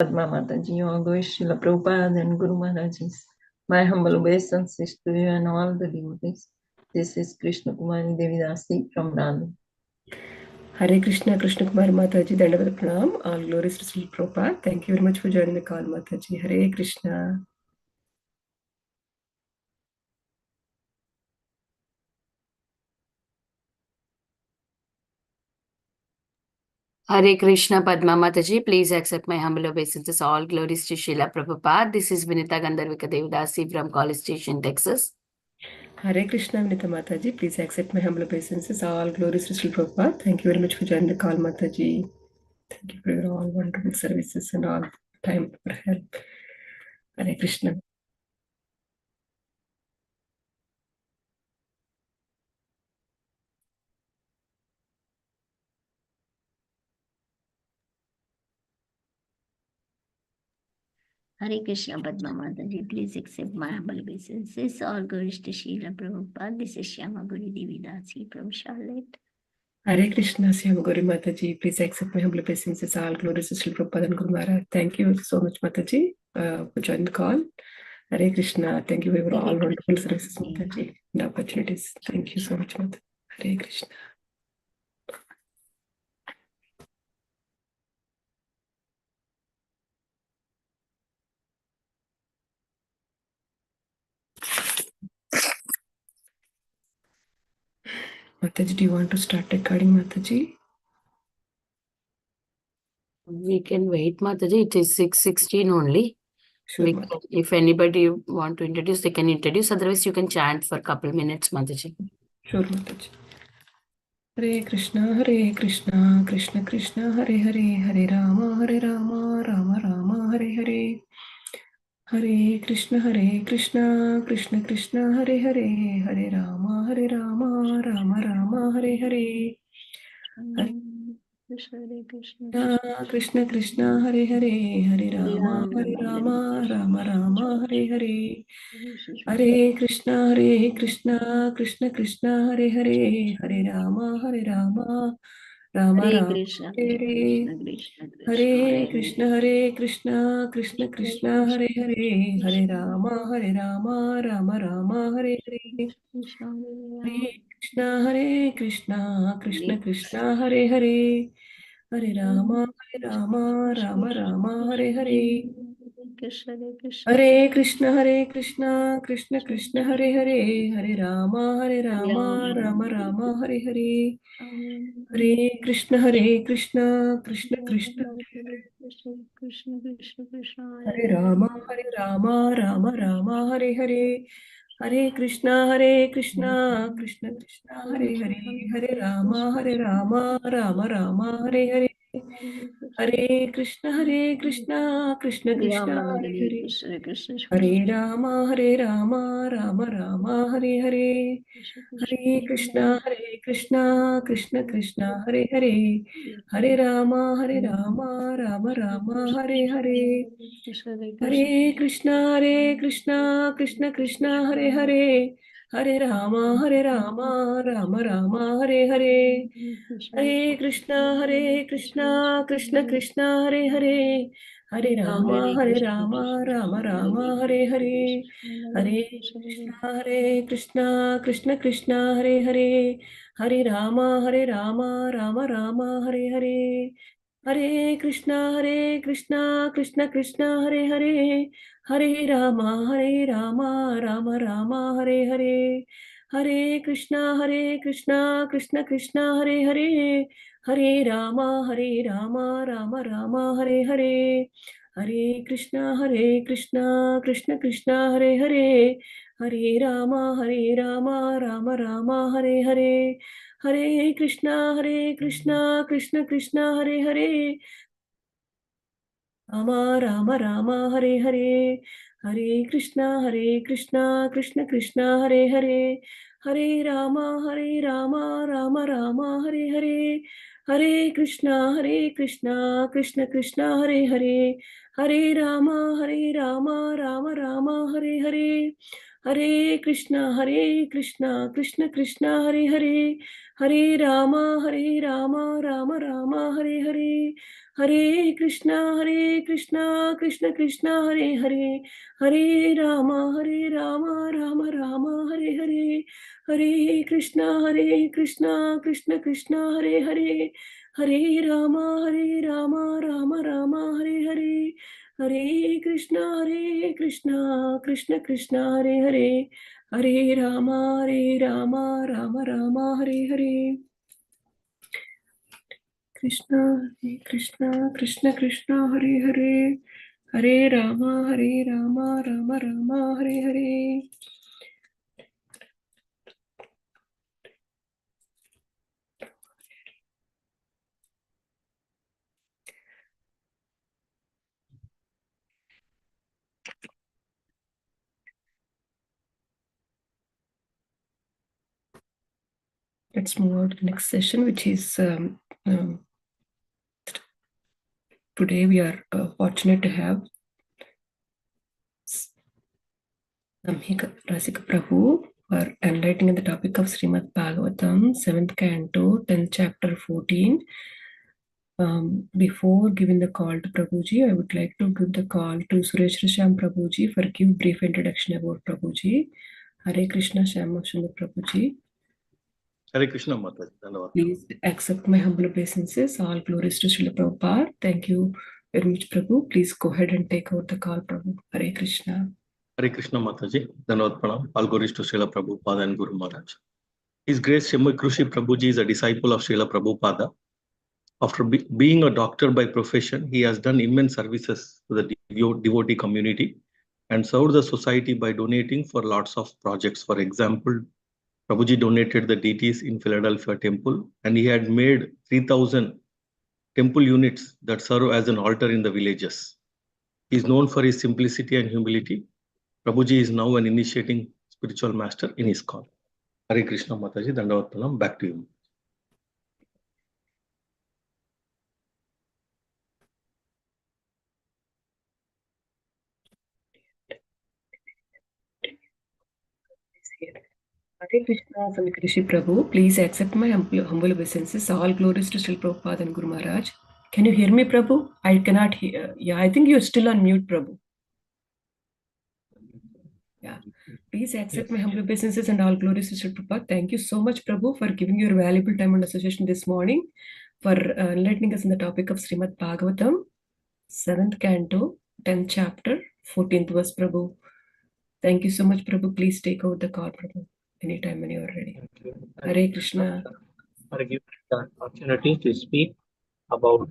Padma Mataji, all those Srila Prabhupada and Guru Maharajis, my humble obeisances to you and all the devotees. This is Krishna Kumari Devidasi from Raleigh. Hare Krishna, Krishna Kumari Mataji, Dandavad Pranam. All glories to Srila Prabhupada. Thank you very much for joining the call, Mataji. Hare Krishna. Hare Krishna, Padma Mataji. Please accept my humble obeisances. All glories to Srila Prabhupada. This is Vinita Gandharvika Devidasi from College Station, Texas. Hare Krishna, Vinita Mataji. Please accept my humble obeisances. All glories to Srila Prabhupada. Thank you very much for joining the call, Mataji. Thank you for your all wonderful services and all time for help. Hare Krishna. Hare Krishna, Padma Mataji. Please accept my humble obeisances. All glories to Srila Prabhupada. This is Shyama Guri Devidasi from Charlotte. Hare Krishna, Shyama Guru Mataji. Please accept my humble obeisances. All glories to Srila Prabhupada and Guru Maharaj. Thank you so much, Mataji, for joining the call. Hare Krishna. Thank you for your all wonderful services, Mataji, and opportunities. Thank you so much, Mataji. Hare Krishna. Mataji, do you want to start recording, Mataji? We can wait, Mataji. It is 6:16 only. Sure, We can, if anybody want to introduce, they can introduce. Otherwise, you can chant for a couple minutes, Mataji. Sure, Mataji. Hare Krishna, Krishna Krishna, Hare Hare, Hare Rama, Rama Rama, Hare Hare. Hare Krishna, Krishna Krishna, Hare Hare, Hare Rama, Rama Rama, Hare Hare. Krishna Krishna, Hare Hare, Hare Rama, Rama Rama, Hare Hare. Hare Krishna, Krishna Krishna, Hare Hare, Hare Rama, Rama Rama, Krishna, Hare Hare. Hare Krishna, Krishna Hare Hare, Hare Rama, Rama Rama, Hare Hare. Hare Krishna, Krishna Hare Hare, Hare Rama, Rama Rama, Hare Hare. Hare Krishna, Krishna Hare Hare, Hare Rama, Rama Rama, Hare Hare. Hare Krishna, Krishna Hare Rama, Rama Rama, Hare Hare. Hare Krishna, Krishna Hare Hare, Hare Rama, Rama Rama, Hare Hare. Hare Krishna, Krishna Hare Hare, Hare Rama, Rama Rama, Hare Hare. Hare Krishna, Krishna Hare Hare, Hare Rama, Rama Rama, Hare Hare. Hare Krishna, Krishna Hare Hare, Hare Rama, Rama Rama, Hare Hare. Hare Krishna, Krishna Hare Hare, Hare Rama, Rama Rama, Hare Hare. Hare Krishna, Krishna Hare Hare, Hare Rama, Rama Rama, Hare Hare. Hare Krishna, Krishna Hare Hare, Hare Rama, Rama Rama, Hare Hare. Hare Krishna, Krishna Hare Hare, Hare Rama, Rama Rama, Hare Hare. Hare Krishna, Krishna Hare Hare, Hare Rama, Rama Rama, Hare Hare. Hare Krishna, Krishna Hare Hare, Rama Rama, Hare Hare. Hare Krishna, Krishna Hare Hare, Hare Rama, Rama Rama, Hare Hare. Hare Krishna, Krishna Hare Hare, Hare Rama, Rama Rama, Hare Hare. Hare Krishna, Krishna Hare Hare, Hare Rama, Rama Rama, Hare Hare. Hare Krishna, Krishna Krishna, Hare Hare, Hare Rama, Rama Rama, Hare Hare, Hare Krishna, Krishna Krishna, Hare Hare, Hare Rama, Rama Rama, Hare Hare, Hare Krishna, Krishna Krishna, Hare Hare, Hare Rama, Rama Rama, Hare Hare. Krishna, Krishna Krishna, Hare Hare, Hare Rama, Rama Rama, Hare Hare. Let's move on to the next session, which is today we are fortunate to have Samik Rishi Prabhu for enlightening the topic of Srimad Bhagavatam, 7th canto, 10th chapter, 14. Before giving the call to Prabhuji, I would like to give the call to Suresh Risham Prabhuji for give brief introduction about Prabhuji. Hare Krishna, Shyama Sundar Prabhuji. Hare Krishna, Mataji. Please accept my humble obeisances. All glories to Srila Prabhupada. Thank you very much, Prabhu. Please go ahead and take over the call, Prabhu. Hare Krishna. Hare Krishna, Mataji. Dhanavad Pranam. All glories to Srila Prabhupada and Guru Maharaj. His Grace Samik Rishi Prabhuji is a disciple of Srila Prabhupada. After being a doctor by profession, he has done immense services to the devotee community and served the society by donating for lots of projects. For example, Prabhuji donated the deities in Philadelphia temple, and he had made 3,000 temple units that serve as an altar in the villages. He is known for his simplicity and humility. Prabhuji is now an initiating spiritual master in his call. Hare Krishna, Mataji. Dandavad Pranam. Back to you. Hare Krishna, Samik Rishi Prabhu. Please accept my humble obeisances. All glories to Srila Prabhupada and Guru Maharaj. Can you hear me, Prabhu? I cannot hear. Yeah, I think you're still on mute, Prabhu. Yeah. Please accept my humble obeisances and all glories to Srila Prabhupada. Thank you so much, Prabhu, for giving your valuable time and association this morning, for enlightening us in the topic of Srimad Bhagavatam, 7th canto, 10th chapter, 14th verse, Prabhu. Thank you so much, Prabhu. Please take over the call, Prabhu, anytime when you are ready. Hare Krishna. For giving the opportunity to speak about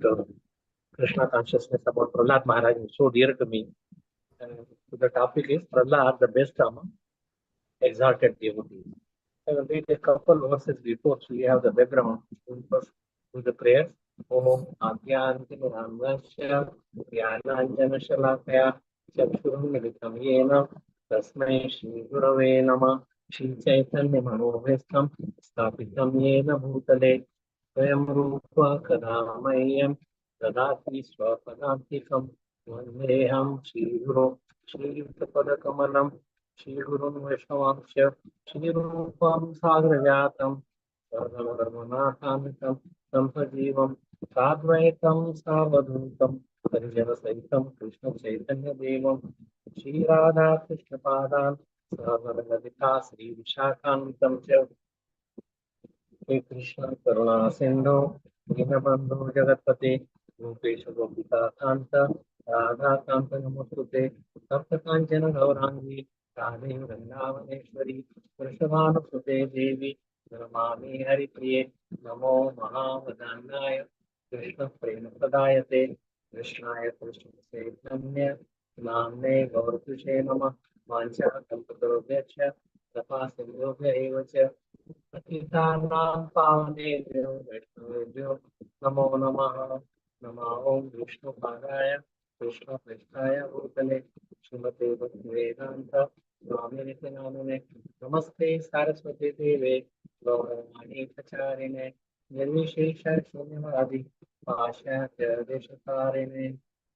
Krishna consciousness, about Prahlad Maharaj, is so dear to me. The topic is Prahlad, the best among exalted devotees. I will read a couple verses before, so we have the background. First, with the prayers. Om Adhyantinamvasya Dhyananjana Shalakaya Chakshurum Militam Yena Tasmai Shri Gurave Nama Shri Chaitanya Manobhestam Sthapitam Yena Bhutale Swayam Rupa Kadamayam Dadati Swapadantikam Vandeham Shri Guru Shri Yuttapada Kamalam Shri Guru Vaishnavangsha Shri Rupam Sagrajatam Sarvadharmanatamitam Sampajivam Sadvaitam Savadhutam Parijana Sahitam Krishna Chaitanya Devam Shri Radha Krishna Padan Sarvadhalita Sri Vishakanitam Cha Shri Krishna Karuna Sindhu Dinabandhu Jagatpate Rupesha Gopika Kanta Radha Kanta Namostute Sapta Kanchana Gaurangi Radhe Vrindavaneshwari Vrishabhanusute Devi Namaami Hari Priye Namo Maha-mantra Krishna Prema Pradayate Krishnaya Krishna Chaitanya Namne Gauratushe Nama Mancha Kalpatarobhyacha Tapa Sindhobhya Evacha Patitanam Pavanebhyo Vaishnavebhyo Namo Namaha Nama Om Vishnu Padaya Krishna Prestaya Bhutale Srimate Bhaktivedanta Swami Namane Namaste Saraswati Deve Gauravani Pacharine Nirvishesha Shunyavadi Pashatya Deshatarine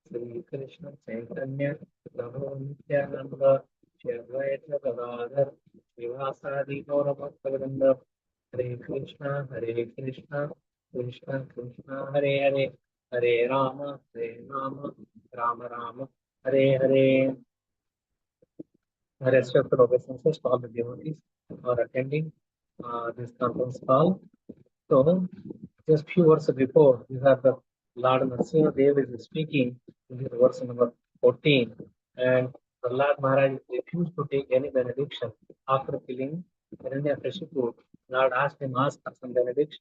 Sri Krishna Chaitanya Prabhu Nityananda Shri Advaita Gadadhar Srivasadi Gaurabhaktavrinda Hare Krishna Krishna Krishna Hare Hare Hare Rama, Rama Rama, Hare Hare. Respected obeisances to all the devotees who are attending this conference call. So, just few words before, these are the Lord Narasimha Dev is speaking in this verse number 14, and Prahlad Maharaj refused to take any benediction after killing Hiranyakashipu. Lord asked him, ask for some benediction.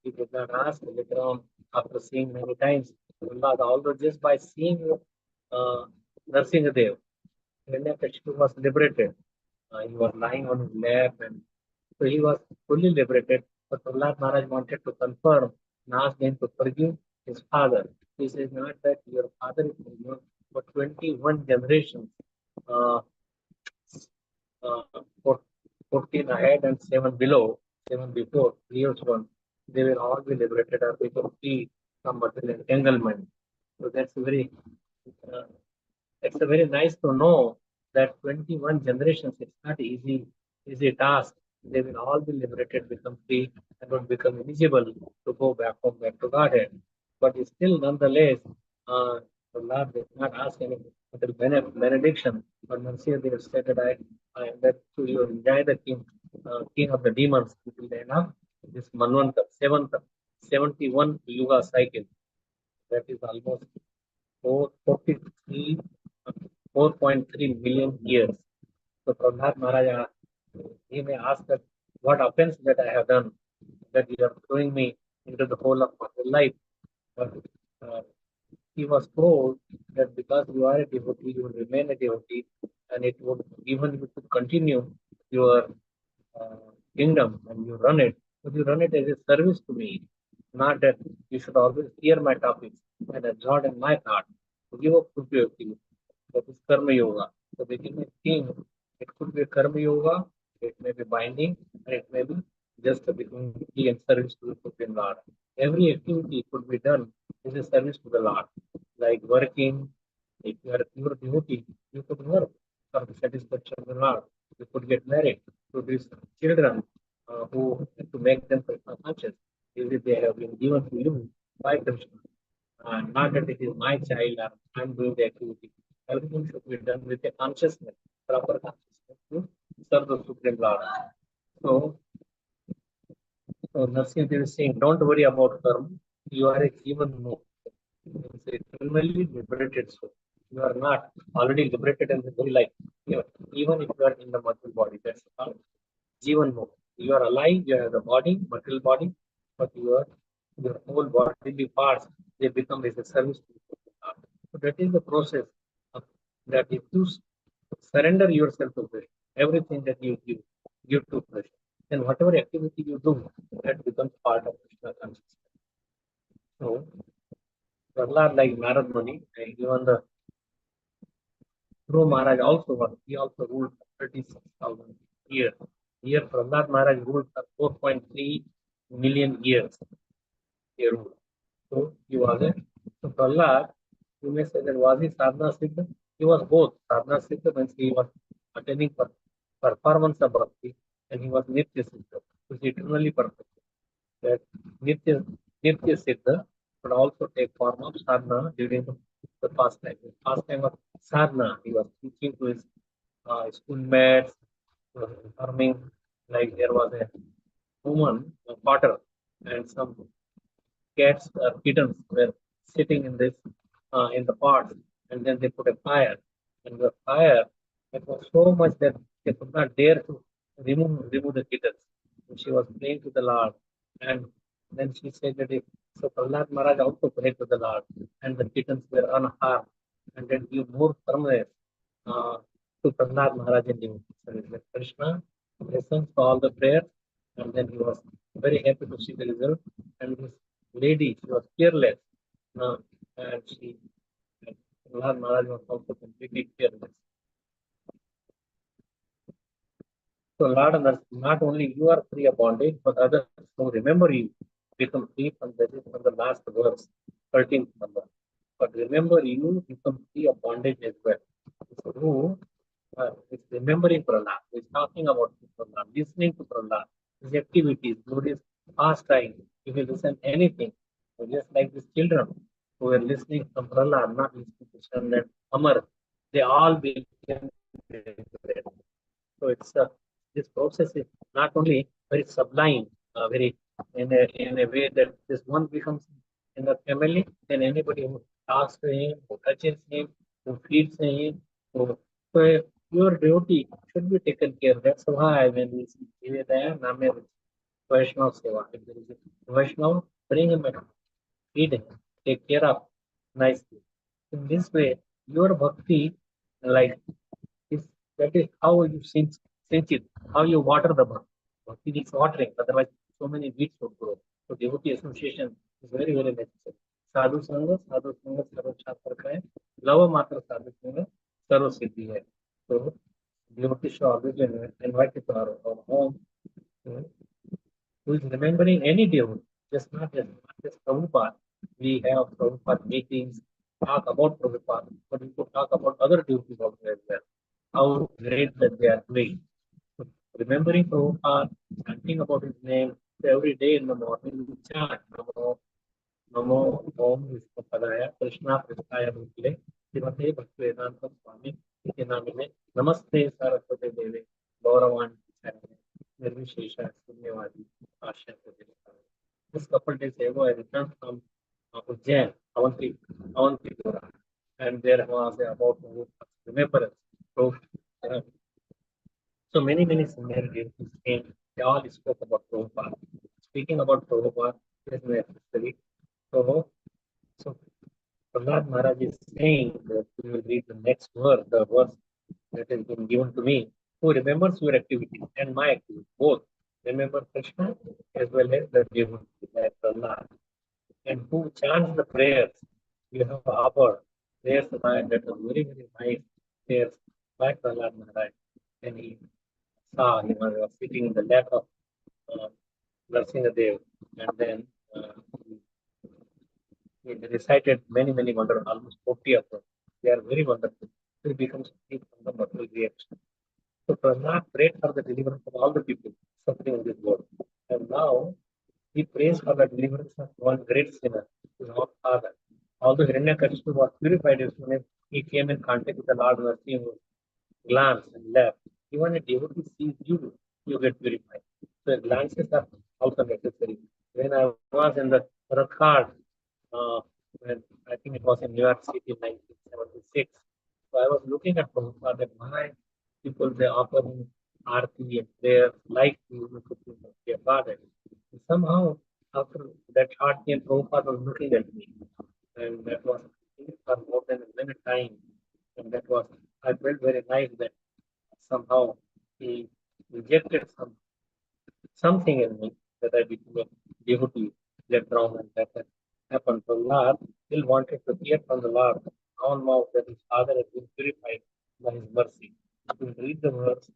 He did not ask. Later on, after seeing many times, Prahlad, although just by seeing Narasimha Dev, Hiranyakashipu was liberated. He was lying on his lap, and so he was fully liberated. But Prahlad Maharaj wanted to confirm and ask him to forgive his father. He says not that your father is forgiven, but 21 generations, uh, uh, 14 ahead and 7 below, 7 before, previous one, they will all be liberated or become free from material entanglement. So that's uh, very nice to know that 21 generations, it's not easy task. They will all be liberated, become free, and will become eligible to go back home, back to Godhead. But still, nonetheless, the Lord did not ask any benediction. But Monsieur, they said that I am that to you enjoy the king of the demons until the end of this Manvanta, 71 Yuga cycle. That is almost 4.3 million years. So Prahlad Maharaj, he may ask that what offense that I have done, that you are throwing me into the hole of my life. But uh, he was told that because you are a devotee, you will remain a devotee, and it would even you could continue your kingdom and you run it, but you run it as a service to me, not that you should always hear my topics and absorb in my thought. To give up purification, that is karma yoga. So within a thing, it could be karma yoga, it may be binding, and it may be just becoming key and service to the Supreme Lord. Every activity could be done as a service to the Lord, like working. If you are a pure devotee, you could work for the satisfaction of the Lord. You could get married to these children who to make them conscious. Is they have been given to you by Krishna. Not that it is my child or I'm doing the activity. Everything should be done with a consciousness, proper consciousness to serve the Supreme Lord. So Narsimha Dev is saying, don't worry about karma. You are a human no. It's eternally liberated soul. You are not already liberated in the very life. Even if you are in the material body, that's called Jivan Mukti. You are alive, you have the body, material body, but your whole bodily parts, they become as a service to the Lord. So that is the process of, that if you surrender yourself to Krishna, everything that you give to Krishna, then whatever activity you do, that becomes part of Krishna consciousness. So, Prahlad, like Narad Muni, even the Dhruva Maharaj also was, he also ruled for 36,000 years. Here, Prahlad Maharaj ruled for 4.3 million years. He ruled. So, he was a, so Prahlad, you may say that was he sadhana siddha? He was both. Sadhana siddha means he was attending for performance of bhakti, and he was nitya siddha, which is eternally perfect. That nitya, nitya siddha could also take form of sadhana during the pastime. The pastime of sadhana, he was teaching to his schoolmates, he was informing, like there was a woman, a potter, and some cats or kittens were sitting in this in the pot, and then they put a fire, and the fire, it was so much that they could not dare to remove the kittens. And she was praying to the Lord, and then she said that if so, Prahlad Maharaj also prayed to the Lord, and the kittens were unharmed, and then give more firmness to Prahlad Maharaj in the Krishna listens to all the prayers, and then he was very happy to see the result. And this lady, she was fearless, and she, Prahlad Maharaj was also completely fearless. So, Lord, not only you are free of bondage, but others who remember you become free from the last verse, 13th number. But remember you become free of bondage as well. So, who is remembering Prahlad, who is talking about Prahlad, listening to Prahlad, his activities, his pastime, if you listen anything, so just like these children, who were listening from Prahlad, not listening to Sun and Amar, they all became great. So it's this process is not only very sublime, very in a way that this one becomes in the family, then anybody who talks to him, who touches him, who feeds him, who, so your duty should be taken care. That's why when we see Jivedaya, Name Vaishnav Seva, if there is a Vaishnav, bring him and feed him, take care of nicely. In this way, your bhakti, like is that is how you sense it, how you water the bhakti. Bhakti needs watering, otherwise so many weeds would grow. So devotee association is very, very necessary. Sadhu Sanga, Sarva Shastra ka hai. Lava Matra Sadhu Sanga, Sarva Siddhi hai. So devotee should always be invited to our home. Who is remembering any devotee, just Prabhupada. We have Prabhupada meetings, talk about Prabhupada, but we could talk about other devotees also as well. How great that they are doing. So remembering Prabhupada, chanting about his name, so every day in the morning we chant Namo Om Vishnupadaya Krishna Pristaya Bhutale Srimate Bhaktivedanta Swami Iti Namine Namaste Saraswate Deve Gauravani Charane Nirvishesha Sunyavadi Asha Pradesha. This couple days ago I returned from Ujjain, Avantipura, and there was about remembrance. So, so many similarities came. They all spoke about Prabhupada. Speaking about Prabhupada is necessary. So Prahlad Maharaj is saying that we will read the next verse, the verse that has been given to me. Who remembers your activity and my activity, both. Remember Krishna as well as the devotee, like Prahlad. And who chants the prayers you have offered. Prayers that are very, very nice prayers by Prahlad Maharaj. And he saw he was sitting in the lap of Nrsimhadev, and then he recited many wonderful, almost 40 of them. They are very wonderful. He becomes free from the material reaction. So Prahlad prayed for the deliverance of all the people suffering in this world. And now he prays for the deliverance of one great sinner, his own father. Although Hiranyakashipu was purified as soon as he came in contact with the Lord Nrsimha, glance and left. Even a devotee sees you, you get purified. So glances are also necessary. When I was in the Rathard, when I think it was in New York City in 1976, so I was looking at Prabhupada and my people, they offer me arti and prayer like you could do their father. Somehow, after that arti and Prabhupada was looking at me, and that was for more than a minute time, and that was, I felt very nice that somehow he injected something in me that I became a devotee later on, and that had happened. So Lord still wanted to hear from the Lord on mouth that his father has been purified by his mercy. We will read the verse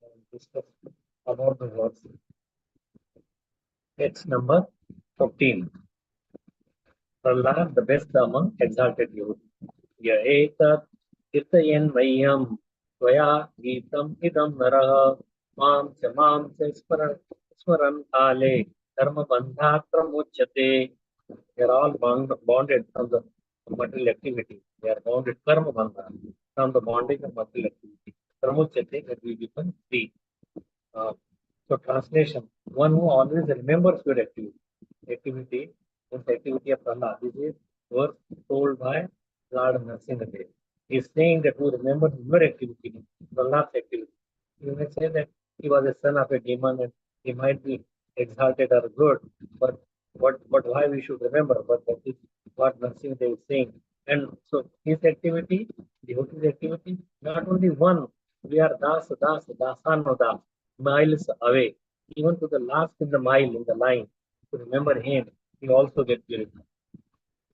and discuss about the verse. Text number 15. Prahlad, the best among exalted youth. Ya etat kirtayen vayyam tvaya geetam idam narah mam cha smaran kale dharma bandhat pramuchyate. They are all bonded from the material activity. They are bounded karma bandha from the bondage of material activity. Pramuchyate, that we become free. So translation, one who always remembers your activity is the activity of Allah. This is verse told by Lord Nrsimhadev. He is saying that who remembers your activity, Allah's activity. You may say that he was a son of a demon and he might be exalted or good, but why we should remember? But that is what Nrsimhadev is saying. And so his activity, devotee's activity, not only one, we are dasano das, miles away, even to the last in the mile in the line, to remember him, we also get purified.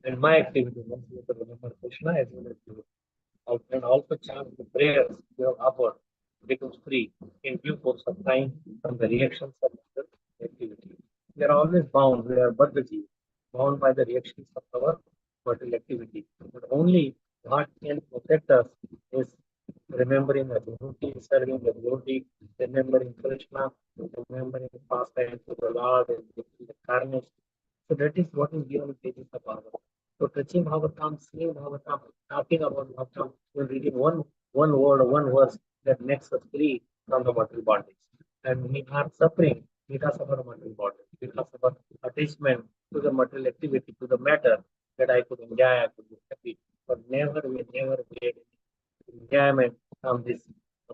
And my activity is to remember Krishna as well as you. And also chant the prayers you have offered, becomes free in due course of time from the reactions of the activity. We are always bound, we are Bhaddaji, bound by the reactions of our material activity. But only what can protect us is remembering the devotee, serving the devotee, remembering Krishna, remembering the past times of the Lord and the carnage. So that is what is given in pages of Bhagavatam. So touching Bhagavatam, seeing Bhagavatam, talking about Bhagavatam, when reading one word or one verse that makes us free from the material bondage. And we are suffering because of our material bondage, because of our attachment to the material activity, to the matter that I could enjoy, I could be happy. But we never get enjoyment from this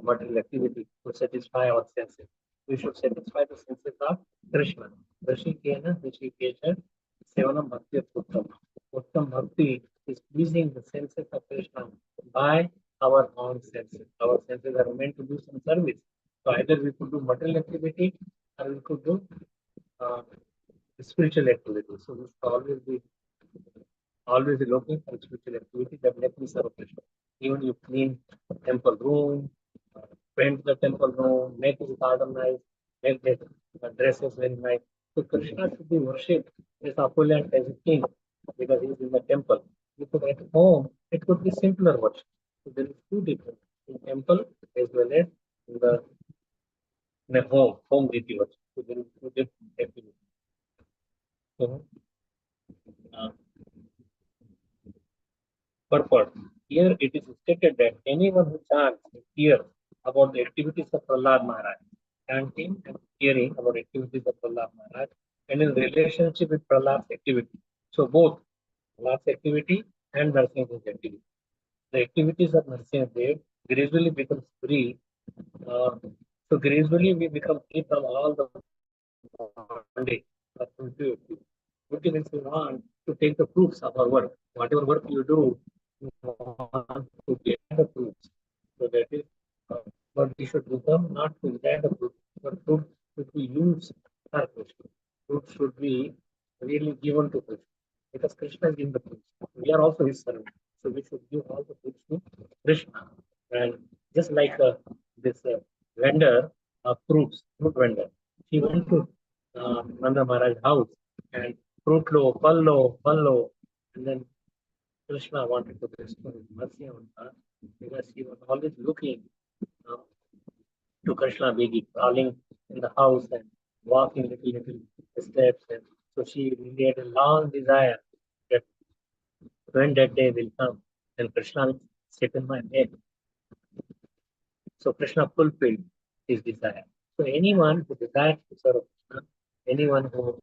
material activity to satisfy our senses. We should satisfy the senses of Krishna. Rishikena, Rishikesha, Sevanam Bhakti Uttam. Uttam Bhakti is pleasing the senses of Krishna by our own senses. Our senses are meant to do some service. So either we could do material activity or we could do uh, spiritual activity. So we should always be looking for spiritual activity that makes me serve Krishna. Even you clean temple room, paint the temple room, make it organized, make the dresses very nice. So Krishna should be worshipped as opulent as a king because he is in the temple. Because at home, it could be simpler worship. So there is two different in temple as well as in the home deity worship. So there is two different activities. So, uh, purport. Here it is stated that anyone who chants and hears about the activities of Prahlad Maharaj, chanting and hearing about activities of Prahlad Maharaj, and in relationship with Prahlad's activity. So both Prahlad's activity and Narasimha's activity. The activities of Narasimha gradually becomes free. Uh, so gradually we become free from all the bondage. What means we want to take the proofs of our work. Whatever work you do, you want to get the proofs. So that is what we should become, not to get the fruit, but fruit should be used for Krishna. Fruit should be really given to Krishna. Because Krishna is in the fruits. We are also his servants. So we should give all the fruits to Krishna. And just like this vendor of fruits, fruit vendor, he went to Nanda Maharaj's house and fruit low, pal low, and then Krishna wanted to bestow his mercy on her because he was always looking uh, to Krishna being crawling in the house and walking little steps. And so she really had a long desire that when that day will come, then Krishna will sit in my bed. So Krishna fulfilled his desire. So anyone who desires to serve Krishna, anyone who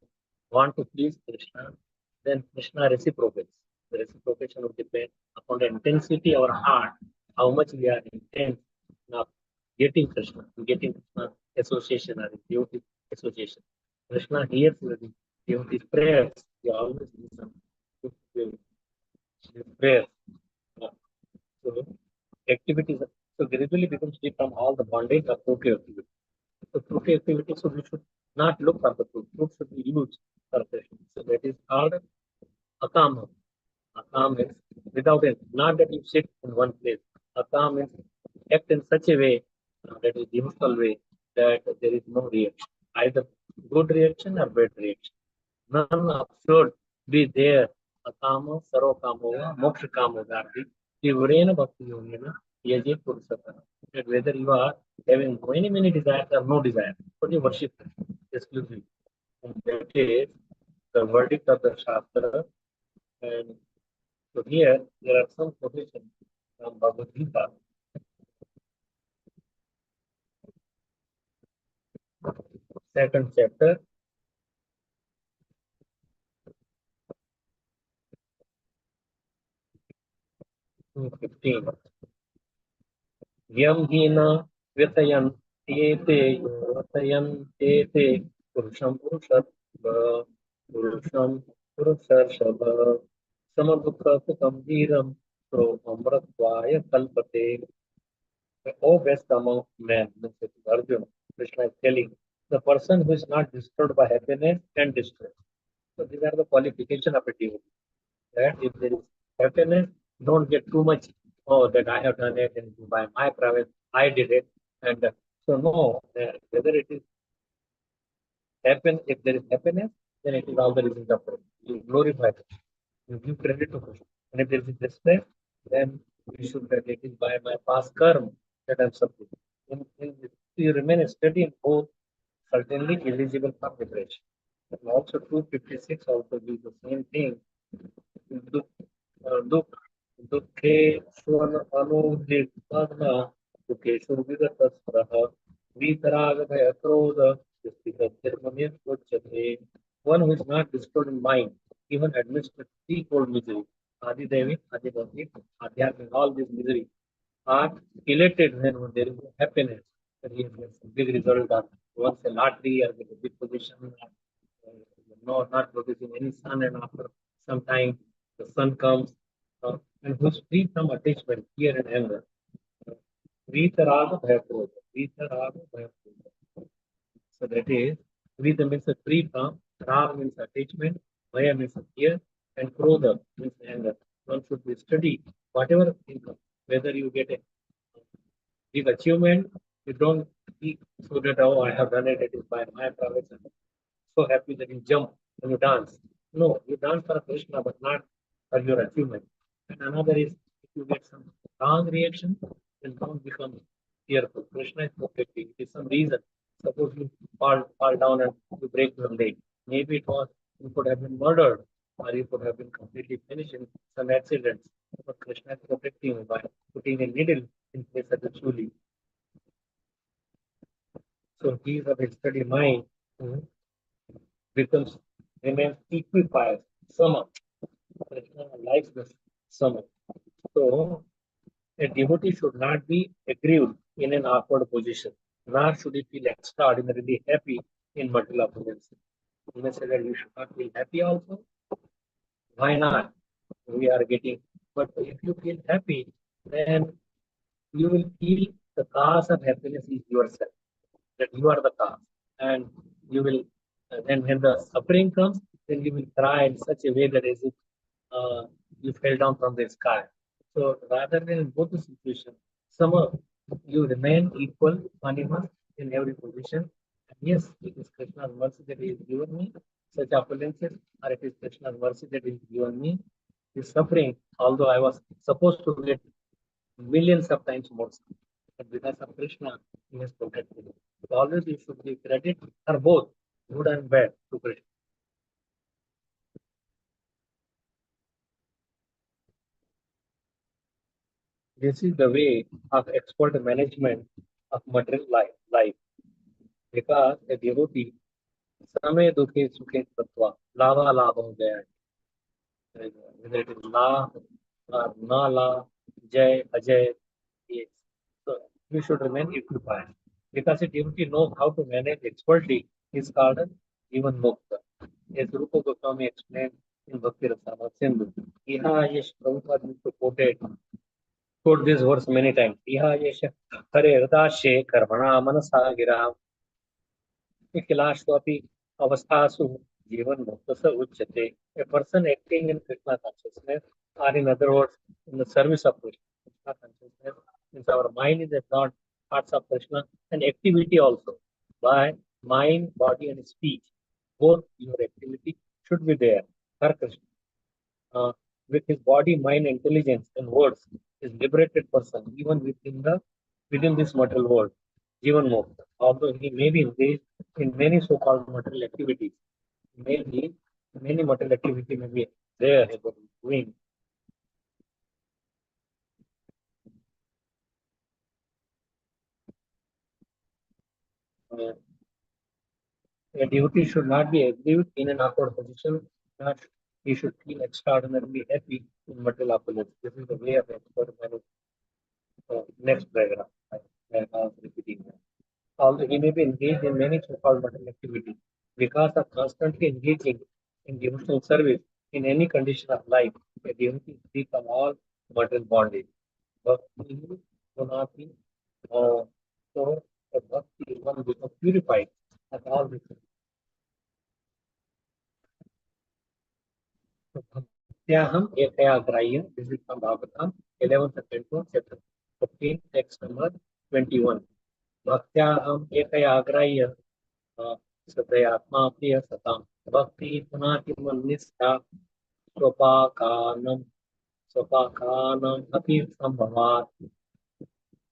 wants to please Krishna, then Krishna reciprocates. The reciprocation will depend upon the intensity of our heart, how much we are intent of getting Krishna association or devotee association. Krishna hears the devotee's prayers. He always listens to his prayers. So activities so gradually becomes free from all the bondage of fruitive activity. So fruitive activity, so we should not look for the fruit. Fruit should be used for Krishna. So that is called akam. Akam is without it. Not that you sit in one place. Akam is act in such a way that is useful way that there is no reaction, either good reaction or bad reaction. None of should be there. Akamo, sarokamo, mokshakamo, gardi. Tivrena bhakti yogena, yaje purusatana. That whether you are having many desires or no desire, but you worship exclusively. And that is the verdict of the Shastra. And so here there are some quotations from Bhagavad Gita. Second chapter, 15. Yam hina vyatayan ete vyatayan ete purusham purusharbha samadukha sambhiram so amratvaya kalpate. O best among men, Arjuna, Krishna is telling the person who is not disturbed by happiness and distress. So these are the qualification of a devotee. That if there is happiness, don't get too much. Oh, that I have done it and by my prowess I did it, and so no. Whether it is happen, if there is happiness, then it is all the reasons of praise. You glorify it. You give credit to Krishna. And if there is distress, then you should that it is by my past karma that I am suffering. If you remain steady in both, certainly eligible for liberation. And also 256 also gives the same thing. दुःखे स्वन अनुदिग्भग्न दुःखेषु विगतस्पृह वीतरागभय क्रोध उच्यते. One who is not disturbed in mind, even amidst the threefold misery, Adi Devi, Adi Bhakti, Adhyatma, all these misery, are elated when there is happiness. That he gets a big result of once a lottery or get a big position, no, not producing any sun, and after some time the sun comes, and who's free from attachment, fear and anger. Vitaraga Bhayakrodha. Vitaraga Bhayakrodha. So that is, Vita means a free from, Raga means attachment, Bhaya means fear, and Krodha means anger. One should be steady, whatever income, whether you get a big achievement, you don't speak so that, oh, I have done it, it is by my prowess. So happy that you jump when you dance. No, you dance for Krishna, but not for your achievement. And another is, if you get some wrong reaction, then don't become fearful. Krishna is protecting. It is some reason. Suppose you fall down and you break your leg. Maybe it was you could have been murdered, or you could have been completely finished in some accidents. But Krishna is protecting you by putting a needle in place of the chuli. So he is of a steady mind. Becomes remains equified, sama. Krishna likes this sama. So a devotee should not be aggrieved in an awkward position, nor should he feel extraordinarily happy in material opulence. You may say that you should not feel happy also. Why not? We are getting, but if you feel happy, then you will feel the cause of happiness is yourself, that you are the cause. And you will, then when the suffering comes, then you will cry in such a way that as if you fell down from the sky. So rather than in both the situations, somehow you remain equal, animal in every position. And yes, it is Krishna's mercy that he has given me such opulences, or it is Krishna's mercy that he has given me this suffering, although I was supposed to get millions of times more. But because of Krishna, he has protected me. So always you should give credit or both, good and bad, to Krishna. This is the way of expert management of material life. Because a devotee, समय दुखे सुखे तत्वा, lava lava हो गया है. Whether it is la or na la, jay, ajay, yes. So we should remain equipoised. Because a devotee knows how to manage expertly, is called an even mukta. As Rupa Goswami explained in Bhakti Rasamrita Sindhu, Iha Yesh Prabhupada used to quote this verse many times. Iha Yesh Hare Hridashe Karmana Manasa Gira Kilaswapi Avastasu Jivan Muktasa Uchate. A person acting in Krishna consciousness, or in other words, in the service of Krishna consciousness, means our mind is not parts of Krishna, and activity also by mind, body, and speech. Both your activity should be there for Krishna. With his body, mind, intelligence, and words, is liberated person, even within this material world, Jivan Mukta. Although he may be engaged in many so-called material activities, maybe many material activity may be there doing. A devotee should not be aggrieved in an awkward position. Not he should feel extraordinarily happy in material opulence. This is the way of expert management. Next paragraph. I am repeating that. Although he may be engaged in many so-called material activities, because of constantly engaging in devotional service in any condition of life, a devotee is free from all material bondage. Bhakti will not be so the bhakti is one becomes purified at all this. Bhaktyaham ekaya grahya. This is from Bhagavatam, 11th canto, chapter 15, text number 21. Bhaktyaham ekaya grahya. Satyatma priya satam. Bhakti punati mannisya. Swapakanam. Swapakanam api sambhavat.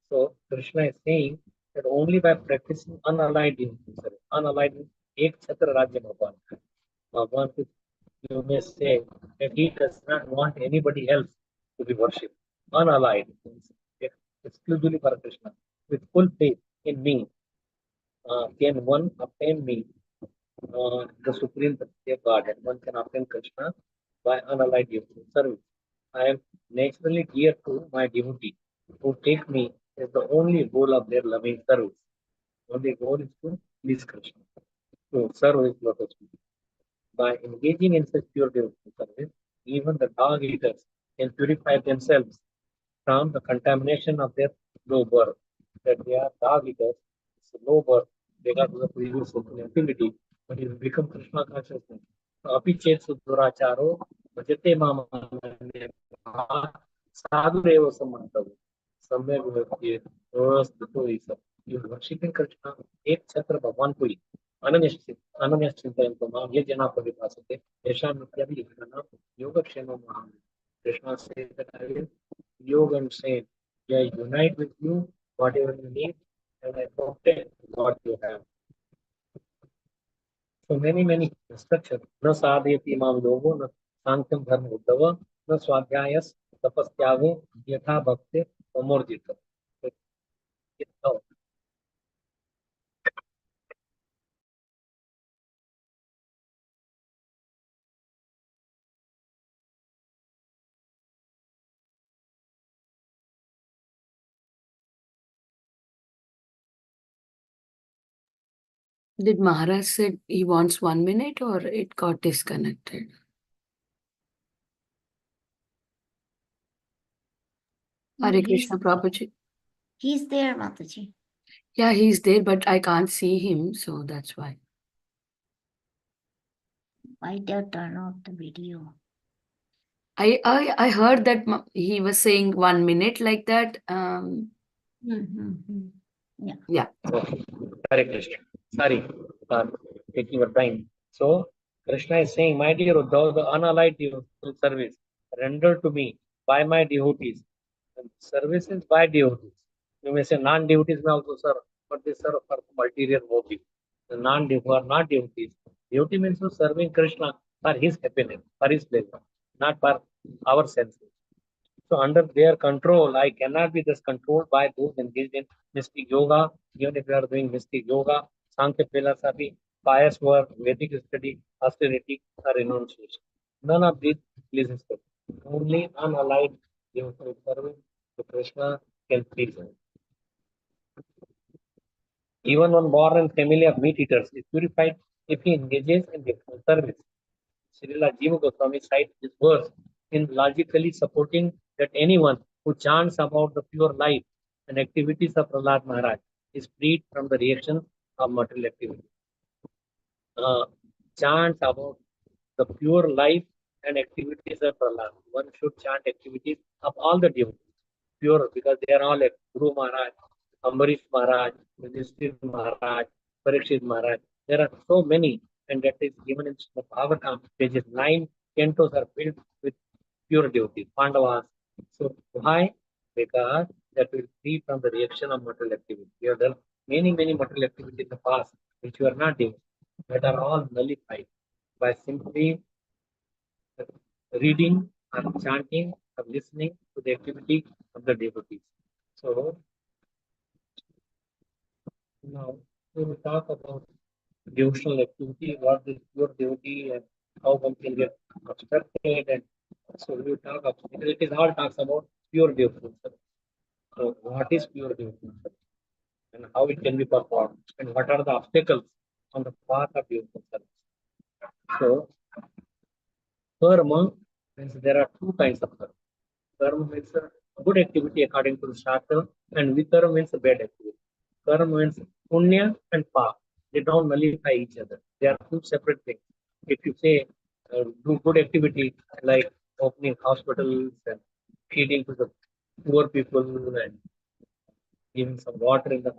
So Krishna is saying that only by practicing unallied devotion, unallied means ek chhatra rajya Bhagwan. Bhagwan you may say that he does not want anybody else to be worshipped. Unallied, exclusively for Krishna. With full faith in me, can one obtain me, the Supreme Personality of God, and one can obtain Krishna by unallied devotional service. I am naturally dear to my devotee, who take me as the only goal of their loving service. Only goal is to please Krishna, to serve his lotus feet. By engaging in such pure devotional service, even the dog eaters can purify themselves from the contamination of their low birth. That they are dog eaters, it's a low birth, they got to the previous activity, but it become Krishna consciousness. Apichet Suduracharo, Bhajate Mama Sadhureva Samantavu. Somewhere we verse before is you worshipping Krishna, एक छत्र भगवान को ही अनन्य चिंतन को मां ये जना परिभाषित ऐसा मतलब ही करना योगक्षेम महान Krishna says that I will yoga and say, yeah, unite with you, whatever you need, and I protect what you have. So many instructions. न साधयति मां योगो न सांख्यम धर्म उद्धव न स्वाध्यायस तपस्यागो यथा भक्ति अमोर्जित. Did Maharaj said he wants 1 minute or it got disconnected? No, Hare Krishna Prabhuji. He's there, Mataji. Yeah, he's there, but I can't see him, so that's why. Why don't turn off the video? I heard that he was saying 1 minute like that. Yeah. Okay. Hare Krishna. Sorry, taking your time. So Krishna is saying, my dear Uddhav, the unallied devotional service rendered to me by my devotees. And service is by devotees. You may say non-devotees may also serve, but they serve for ulterior motive. The who are not devotees. Devotee means to serving Krishna for his happiness, for his pleasure, not for our senses. So under their control, I cannot be thus controlled by those engaged in mystic yoga, even if you are doing mystic yoga, Sankhya philosophy, pious work, Vedic study, austerity, or renunciation. None of these pleases God. Only unallied devotional service to Krishna can please him. Even one born in family of meat eaters is purified if he engages in devotional service. Srila Jiva Goswami cites this verse in logically supporting that anyone who chants about the pure life and activities of Prahlad Maharaj is freed from the reaction of material activity. Chants about the pure life and activities of Prahlad. One should chant activities of all the devotees, pure, because they are all like Guru Maharaj, Ambarish Maharaj, Yudhishthir Maharaj, Parikshit Maharaj. There are so many, and that is given in Srimad Bhagavatam, pages 9 cantos are filled with pure devotees, Pandavas. So why? Because that will free from the reaction of material activity. You have done many material activities in the past which you are not doing, that are all nullified by simply reading or chanting or listening to the activity of the devotees. So now we will talk about devotional activity, what is pure devotee and how one can get obstructed, and so we will talk about it. It is all talks about pure devotional service. So what is pure devotional service and how it can be performed and what are the obstacles on the path of devotional service. So karma means there are two kinds of karma. Karma means a good activity according to the Shastra, and vikarma means a bad activity. Karma means punya and pa. They don't nullify each other. They are two separate things. If you say do good activity like opening hospitals and feeding to the poor people and giving some water in the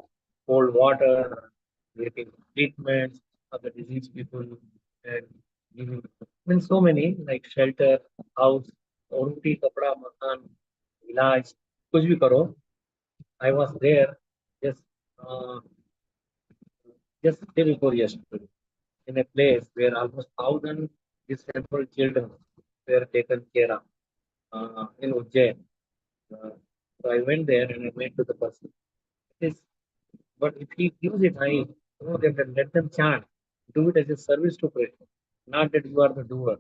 cold water, getting treatments of the diseased people, and giving so many like shelter, house, roti, kapda, makan, ilaj, kuch bhi karo. I was there just uh, just day before yesterday in a place where almost 1,000 disabled children were taken care of in Ujjain. So I went there and I met to the person. It is, but if he gives it high, then let them chant. Do it as a service to Krishna, not that you are the doer.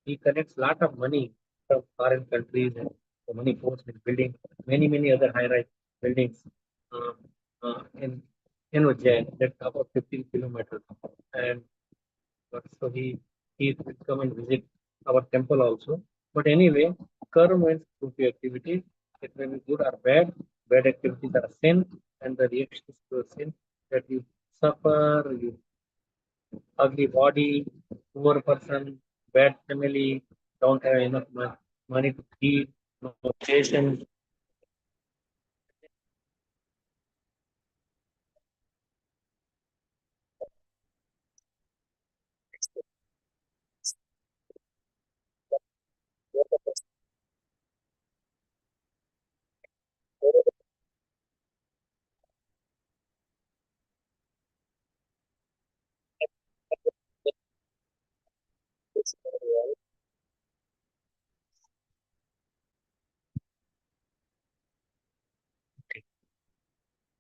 He collects lot of money from foreign countries and the money goes in building many other high-rise buildings uh, in Ujjain. That's about 15 kilometers. And so he will come and visit our temple also. But anyway, karma means fruity activity. It may be good or bad. Bad activities are sin, and the reactions to a sin that you suffer, you ugly body, poor person, bad family, don't have enough money to eat, no patience.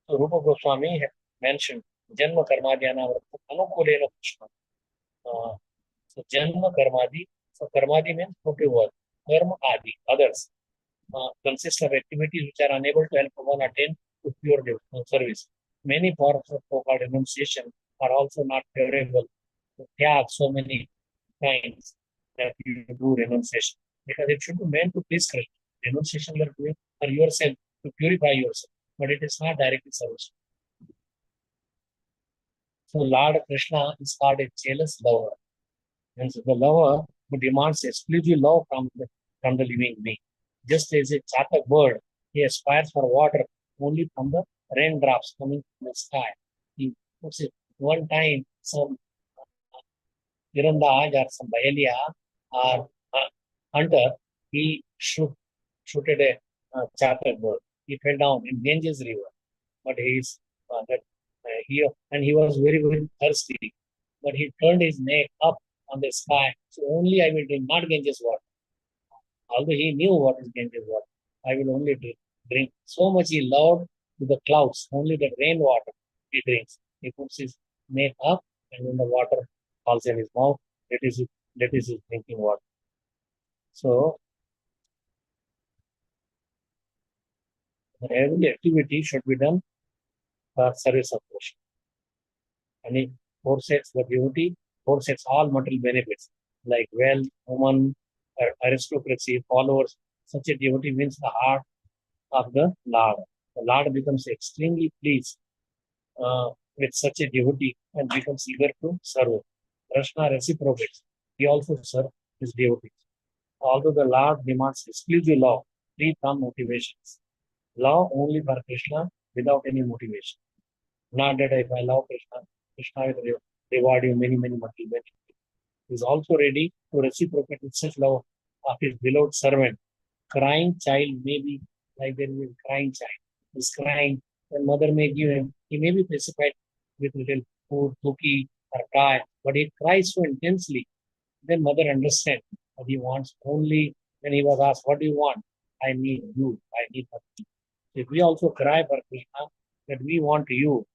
So Rupa Goswami had mentioned Janma Karmadhyana Anukulena Krishna. So Janma Karmadi. So Karmadi means okay word. Karma Adi, others, consist of activities which are unable to help one attain to pure devotional service. Many forms of so-called renunciation are also not favorable to tyag so many kinds that you do renunciation. Because it should be meant to please Krishna. Renunciation you are doing for yourself, to purify yourself, but it is not directly service. So Lord Krishna is called a jealous lover. And so the lover who demands exclusive love from the living being. Just as a chatak bird, he aspires for water only from the raindrops coming from the sky. He puts it one time, some Tirandaj or some Baelia or hunter, he shooted a chatak bird. He fell down in Ganges River, but he was very thirsty. But he turned his neck up on the sky, so only I will drink, not Ganges water. Although he knew what is Ganges water, I will only drink. So much he loved to the clouds, only the rainwater he drinks. He puts his neck up, and when the water falls in his mouth, that is his drinking water. So every activity should be done for service of Krishna. And he forsakes the beauty, forsakes all material benefits like wealth, woman, aristocracy, followers. Such a devotee wins the heart of the Lord. The Lord becomes extremely pleased with such a devotee and becomes eager to serve. Krishna reciprocates. He also serves his devotees. Although the Lord demands exclusive love, free from motivations. Love only for Krishna without any motivation. Not that if I love Krishna, Krishna will reward you many material benefits. He is also ready to reciprocate with such love of his beloved servant. Crying child may be like there is a crying child. He is crying, and mother may give him. He may be pacified with little food, cookie, or toy, but he cries so intensely. Then mother understands that he wants only. When he was asked, "What do you want?" I need you. I need nothing. If we also cry for Krishna that we want you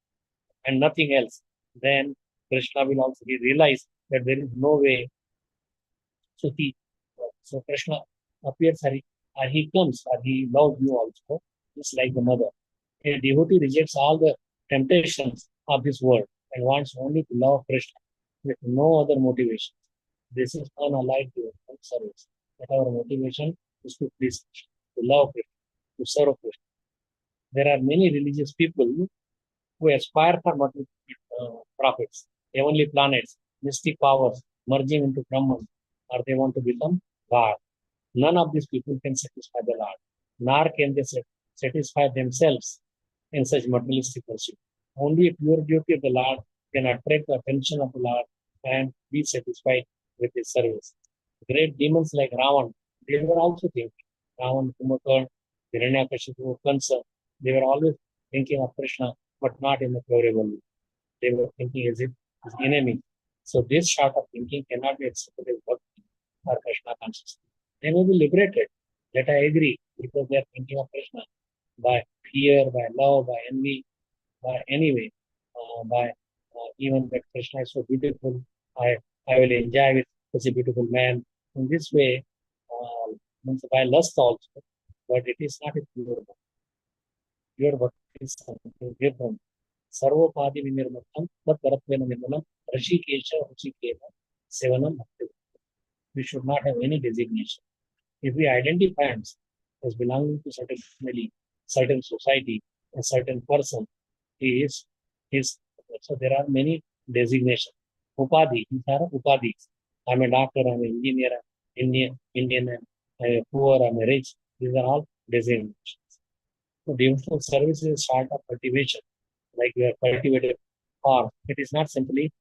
and nothing else, then Krishna will also realize that there is no way. So Krishna appears, or he comes, or he loves you also, just like the mother. A devotee rejects all the temptations of this world and wants only to love Krishna with no other motivation. This is unallied devotional service. That our motivation is to please Krishna, to love Krishna, to serve Krishna. There are many religious people who aspire for profits, heavenly planets, mystic powers, merging into Brahman, or they want to become God. None of these people can satisfy the Lord, nor can they satisfy themselves in such materialistic pursuit. Only a pure devotee of the Lord can attract the attention of the Lord and be satisfied with his service. Great demons like Ravan, they were also thinking. Ravan, Kumbhakarna, Hiranyakashipu, Kansa, they were always thinking of Krishna, but not in a favorable way. They were thinking as if his enemy. So this sort of thinking cannot be accepted as bhakti. or Krishna consciousness. They may be liberated. Let I agree, because they are thinking of Krishna by fear, by love, by envy, by any way, by even that Krishna is so beautiful, I will enjoy with such a beautiful man. In this way, means by lust also, but it is not a pure bhakti. Pure bhakti is something different. Sarvopadi vinirmutam, but paratvena nirmalam, rashikesha ruchikena, sevanam bhakti. We should not have any designation. If we identify as belonging to certain family, certain society, a certain person, he is. So there are many designations. Upadhi, these are upadhis. I'm a doctor, I'm an engineer, Indian, I'm a poor, I'm a rich. These are all designations. So devotional service is a sort of cultivation, like we are cultivated farm. It is not simply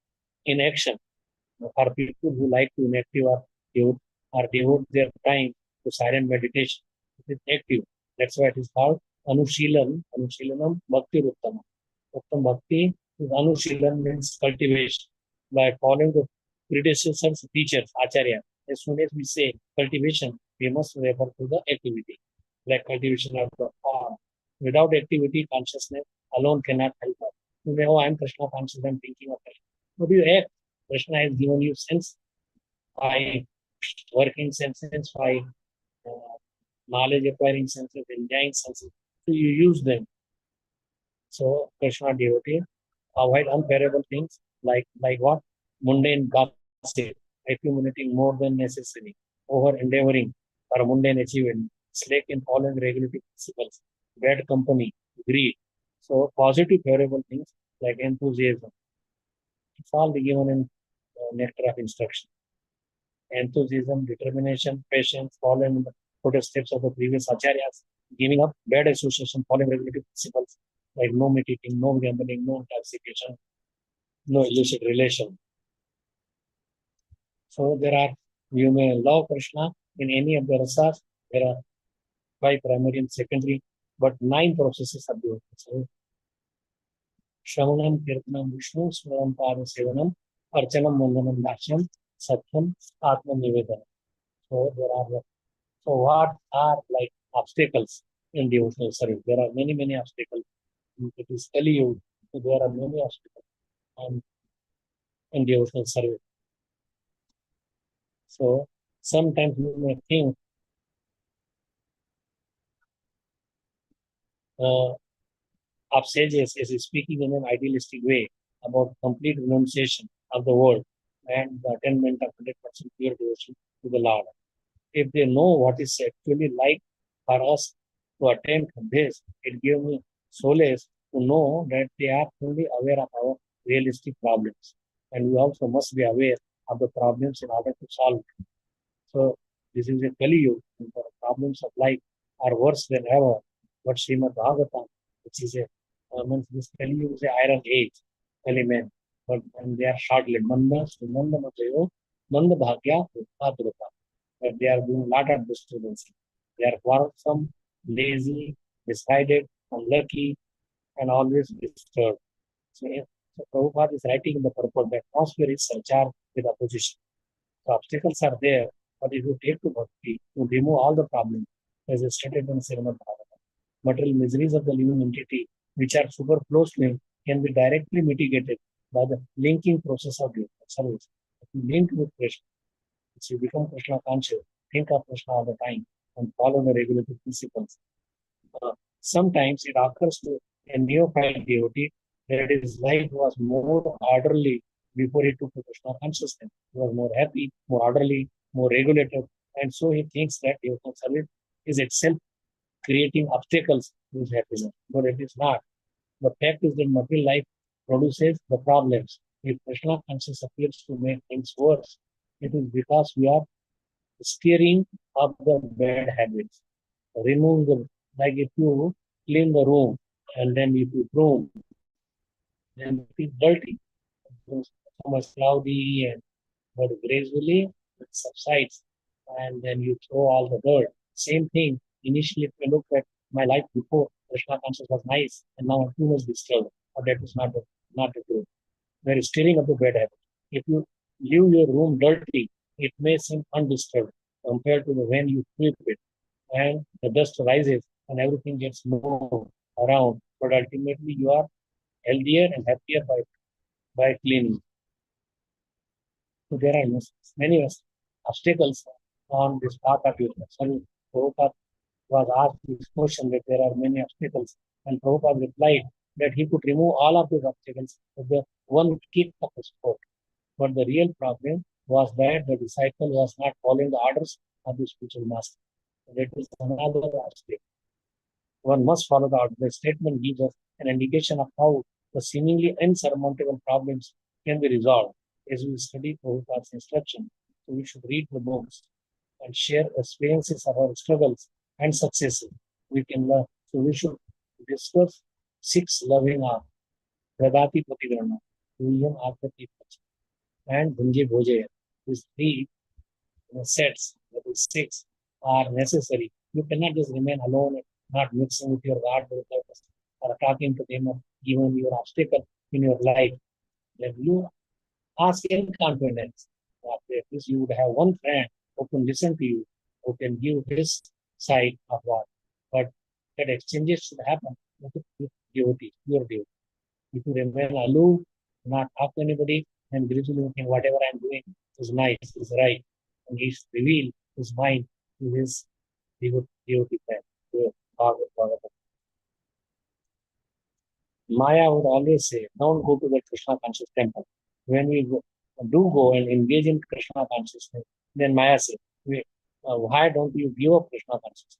in action. For people who like to inactive or devote their time to silent meditation, it is active. That's why it is called Anushilanam Bhakti Uttama. Uttam Bhakti is Anushilan, means cultivation. By following the predecessors, teachers, Acharya. As soon as we say cultivation, we must refer to the activity, like cultivation of the farm. Without activity, consciousness alone cannot help us. You may, oh, I'm Krishna conscious, I'm thinking of Krishna. But you act. Krishna has given you sense by working senses, by knowledge acquiring senses, enjoying senses. So you use them. So Krishna devotee, avoid unbearable things like what? Mundane gossip, accumulating more than necessary, over endeavoring for mundane achievement, slack in following regulative principles, bad company, greed. So positive bearable things like enthusiasm. It's all given in nectar of instruction. Enthusiasm, determination, patience, following the footsteps of the previous acharyas, giving up bad association, following regulative principles like no meat eating, no gambling, no intoxication, no illicit relation. So there are, you may love Krishna in any of the rasas. There are 5 primary and secondary, but 9 processes are there. So Shravanam, Kirtanam, Vishnu, Smaram, Pada, Sevanam, Archanam, Vandanam, Dashyam, Satyam, Atma Nivedana. So there are. So what are like obstacles in devotional service? There are many obstacles. It is telling you there are many obstacles in devotional service. So sometimes you may think of sages is speaking in an idealistic way about complete renunciation of the world and the attainment of 100% pure devotion to the Lord. If they know what is actually like for us to attain this, it gives me solace to know that they are fully aware of our realistic problems. And we also must be aware of the problems in order to solve them. So this is a Kali Yuga, and the problems of life are worse than ever. But Srimad Bhagavatam, which is this Kali Yuga is an iron age, Kali men, but and they are short-lived. Manda, Srimanda Matayo, Manda Bhagya, Utpadrupa. But they are doing a lot of disturbance. They are quarrelsome, lazy, misguided, unlucky, and always disturbed. So, so Prabhupada is writing in the purport that atmosphere is surcharged with opposition. So obstacles are there, but if you take to bhakti, you remove all the problems, as is stated in Srimad Bhagavatam. Material miseries of the living entity, which are superfluous to him, can be directly mitigated by the linking process of service. If you link with Krishna, if you become Krishna conscious, think of Krishna all the time, and follow the regulative principles. Sometimes it occurs to a neophyte devotee that his life was more orderly before he took to Krishna consciousness. He was more happy, more orderly, more regulated, and so he thinks that devotional service is itself creating obstacles to his happiness. But it is not. The fact is that material life produces the problems. If Krishna consciousness appears to make things worse, it is because we are steering up the bad habits. Remove the, like if you clean the room and then if you broom, then it is dirty. It's so much cloudy, and but gradually it subsides, and then you throw all the dirt. Same thing. Initially, if you look at my life before, Krishna consciousness was nice, and now I'm too much disturbed. But that is not the truth. There is steering of the bad habit. If you leave your room dirty, it may seem undisturbed compared to the when you sweep it and the dust rises and everything gets moved around. But ultimately, you are healthier and happier by cleaning. So there are many obstacles on this path of yoga. So Prabhupada was asked this question that there are many obstacles, and Prabhupada replied that he could remove all of those obstacles with the one kick of his foot. But the real problem was that the disciple was not following the orders of the spiritual master. That is another obstacle. One must follow the order. The statement gives us an indication of how the seemingly insurmountable problems can be resolved as we study Prabhupada's instruction. So we should read the books and share experiences of our struggles and successes. We can learn. So we should discuss 6 loving arms. Vedati Patigrana, Vijam Arthati and Bhunje Bhoje. These 3 sets, that is 6, are necessary. You cannot just remain alone and not mixing with your God or talking to them or giving your obstacle in your life. Then you ask in confidence. After this, you would have one friend who can listen to you, who can give his side of what. But that exchanges should happen with devotee, your devotee. If you remain aloof, not talk to anybody, and gradually think whatever I'm doing is nice, is right, and he's revealed his mind to his devotee friend, to Bhagavatam. Maya would always say, don't go to the Krishna conscious temple. When we do go and engage in Krishna consciousness, then Maya says, why don't you give up Krishna consciousness?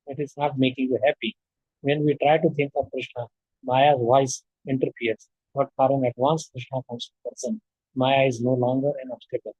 It is not making you happy. When we try to think of Krishna, Maya's voice interferes. But for an advanced Krishna conscious person, Maya is no longer an obstacle.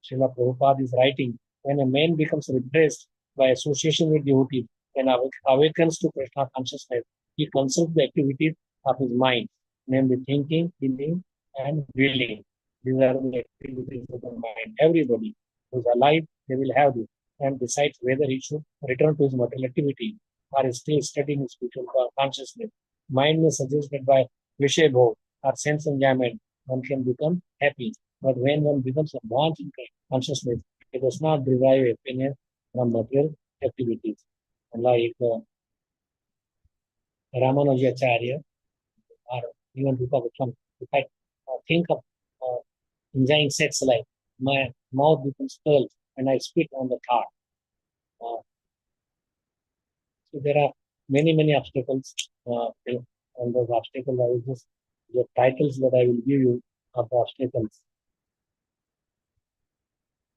Srila Prabhupada is writing, when a man becomes repressed by association with devotees and awakens to Krishna consciousness, he consults the activities of his mind, namely thinking, feeling, and willing. These are the activities of the mind. Everybody who is alive, they will have this, and decides whether he should return to his material activity or stay studying his spiritual consciousness. Mind may suggest that by Vishay Bhog or sense enjoyment, one can become happy. But when one becomes advanced in consciousness, it does not derive happiness from material activities. Like Ramanujacharya or even Rupa Goswami, if I think of enjoying sex life, my mouth becomes dull and I spit on the thought. So there are many obstacles, and those obstacles I will just the titles that I will give you of the obstacles.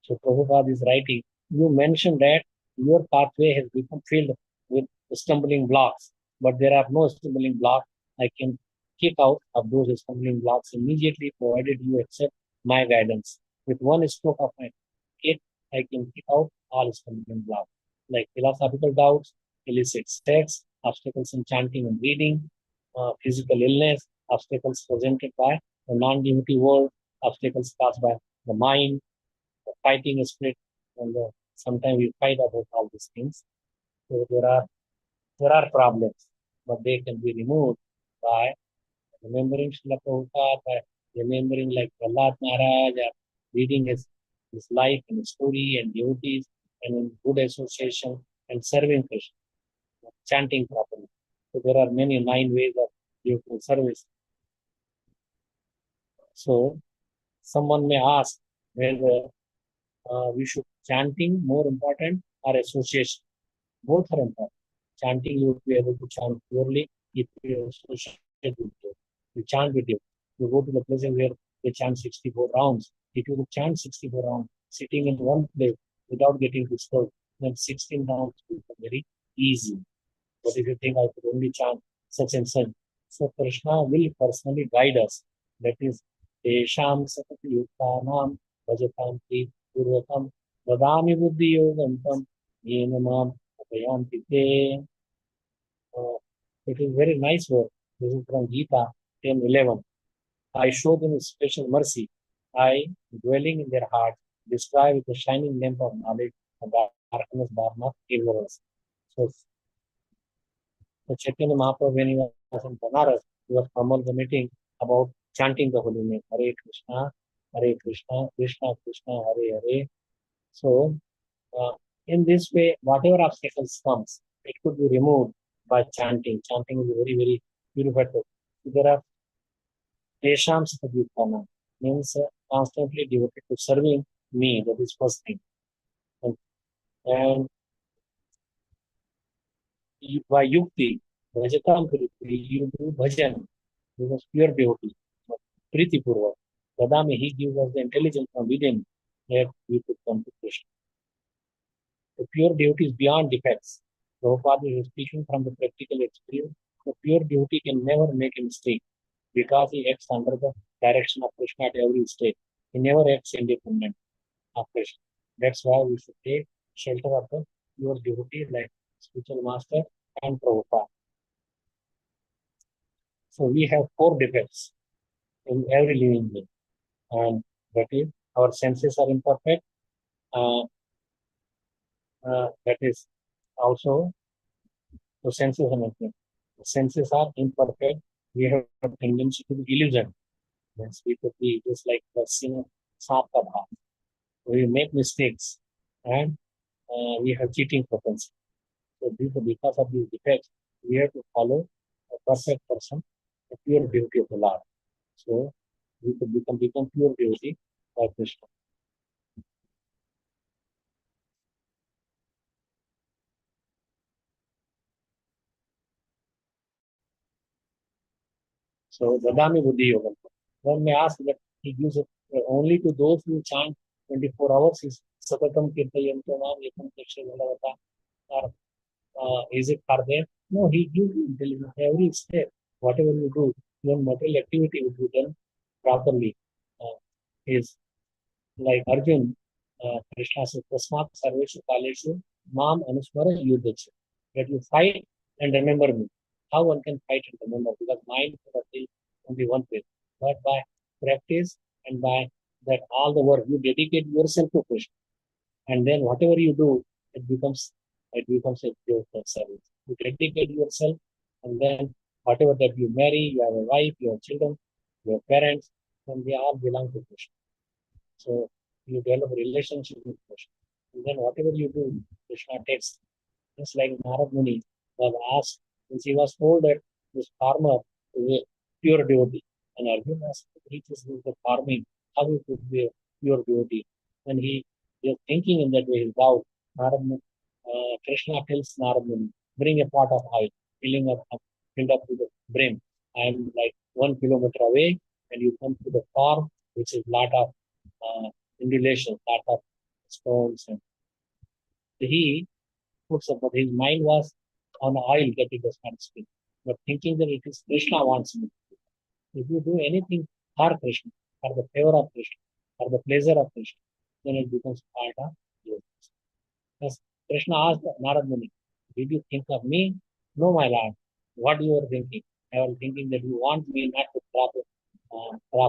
So Prabhupada is writing, you mentioned that your pathway has become filled with stumbling blocks, but there are no stumbling blocks. I can kick out of those stumbling blocks immediately, provided you accept my guidance. With one stroke of my kick, I can kick out all stumbling blocks, like philosophical doubts, illicit sex, obstacles in chanting and reading, physical illness, obstacles presented by the non-devotee world, obstacles caused by the mind, the fighting spirit, and sometimes we fight about all these things. So there are problems, but they can be removed by remembering Srila Prabhupada, by remembering like Prahlad Maharaj, reading his life and story and devotees, and in good association and serving Krishna, chanting properly. So there are many 9 ways of devotional service. So someone may ask whether we should chanting more important or association. Both are important. Chanting, you would be able to chant purely if you associate with you. You chant with you. You go to the places where they chant 64 rounds. If you chant 64 rounds, sitting in one place without getting disturbed, then 16 rounds will become very easy. But if you think I could only chant such and such, so Krishna will personally guide us. That is, Tesham Sakati Yuktanam Vajatam Pri Purvatam Vadami Buddhi Yogantam Yenamam Apayanti Te. It is very nice word. This is from Gita 10:11. I show them special mercy. I, dwelling in their heart, destroy with the shining lamp of knowledge the darkness, dharma, ignorance. So Chaitanya Mahaprabhu, when he was in Banaras, he was promulgating about chanting the holy name. Hare Krishna, Krishna Krishna, Hare Hare, So, in this way, whatever obstacles comes, it could be removed by chanting. Chanting is very, very purified. There are Tesham Sadhutana, means constantly devoted to serving me, that is first thing. And by yukti, bhajatam priti, you do bhajan, because pure devotee, priti purva. Dadami, he gives us the intelligence from within that we could come to Krishna. The pure devotee is beyond defects. Prabhupada is speaking from the practical experience. The pure devotee can never make a mistake because he acts under the direction of Krishna at every stage. He never acts independent of Krishna. That's why we should take shelter of the pure devotee like spiritual master and Prabhupada. So we have 4 defects in every living being, and that is our senses are imperfect. That is also the senses are imperfect. The senses are imperfect. We have a tendency to be illusion. Yes, we could be just like the sin Saptabha. We make mistakes and we have cheating propensity. So because of these defects, we have to follow a perfect person, a pure beauty of the Lord. So we could become pure beauty by Krishna. So Dadami Buddhi Yoga. One may ask that he gives it only to those who chant 24 hours. Is Satatam Kirtayantanam Yakam Teksha Bhalavata. Is it for them? No, he gives you intelligence every step. Whatever you do, your material activity will be done properly. Is like Arjun, Krishna says, Tasmat Sarveshu Kaleshu Mam Anusmara Yuddhacha. That you fight and remember me. How one can fight and remember? Because mind cannot be only one place. But by practice and by that all the work, you dedicate yourself to Krishna. And then whatever you do, it becomes a devotional service. You dedicate yourself, and then whatever that you marry, you have a wife, you have children, your parents, then they all belong to Krishna. So you develop a relationship with Krishna. And then whatever you do, Krishna takes. Just like Narad Muni was asked, since he was told that this farmer is a pure devotee. And Arjuna asked, he is the farming, how he could be a pure devotee? When he is thinking in that way, his doubt, Krishna tells Narad Muni, bring a pot of oil, filled up to the brim. I am like 1 kilometer away, and you come to the farm, which is lot of undulations, lot of stones. And he puts up, but his mind was on oil that he does not speak. But thinking that it is Krishna wants me. If you do anything for Krishna, for the favor of Krishna, for the pleasure of Krishna, then it becomes part of you. As Krishna asked Narad Muni, did you think of me? No, my Lord. What you were thinking? I was thinking that you want me not to drop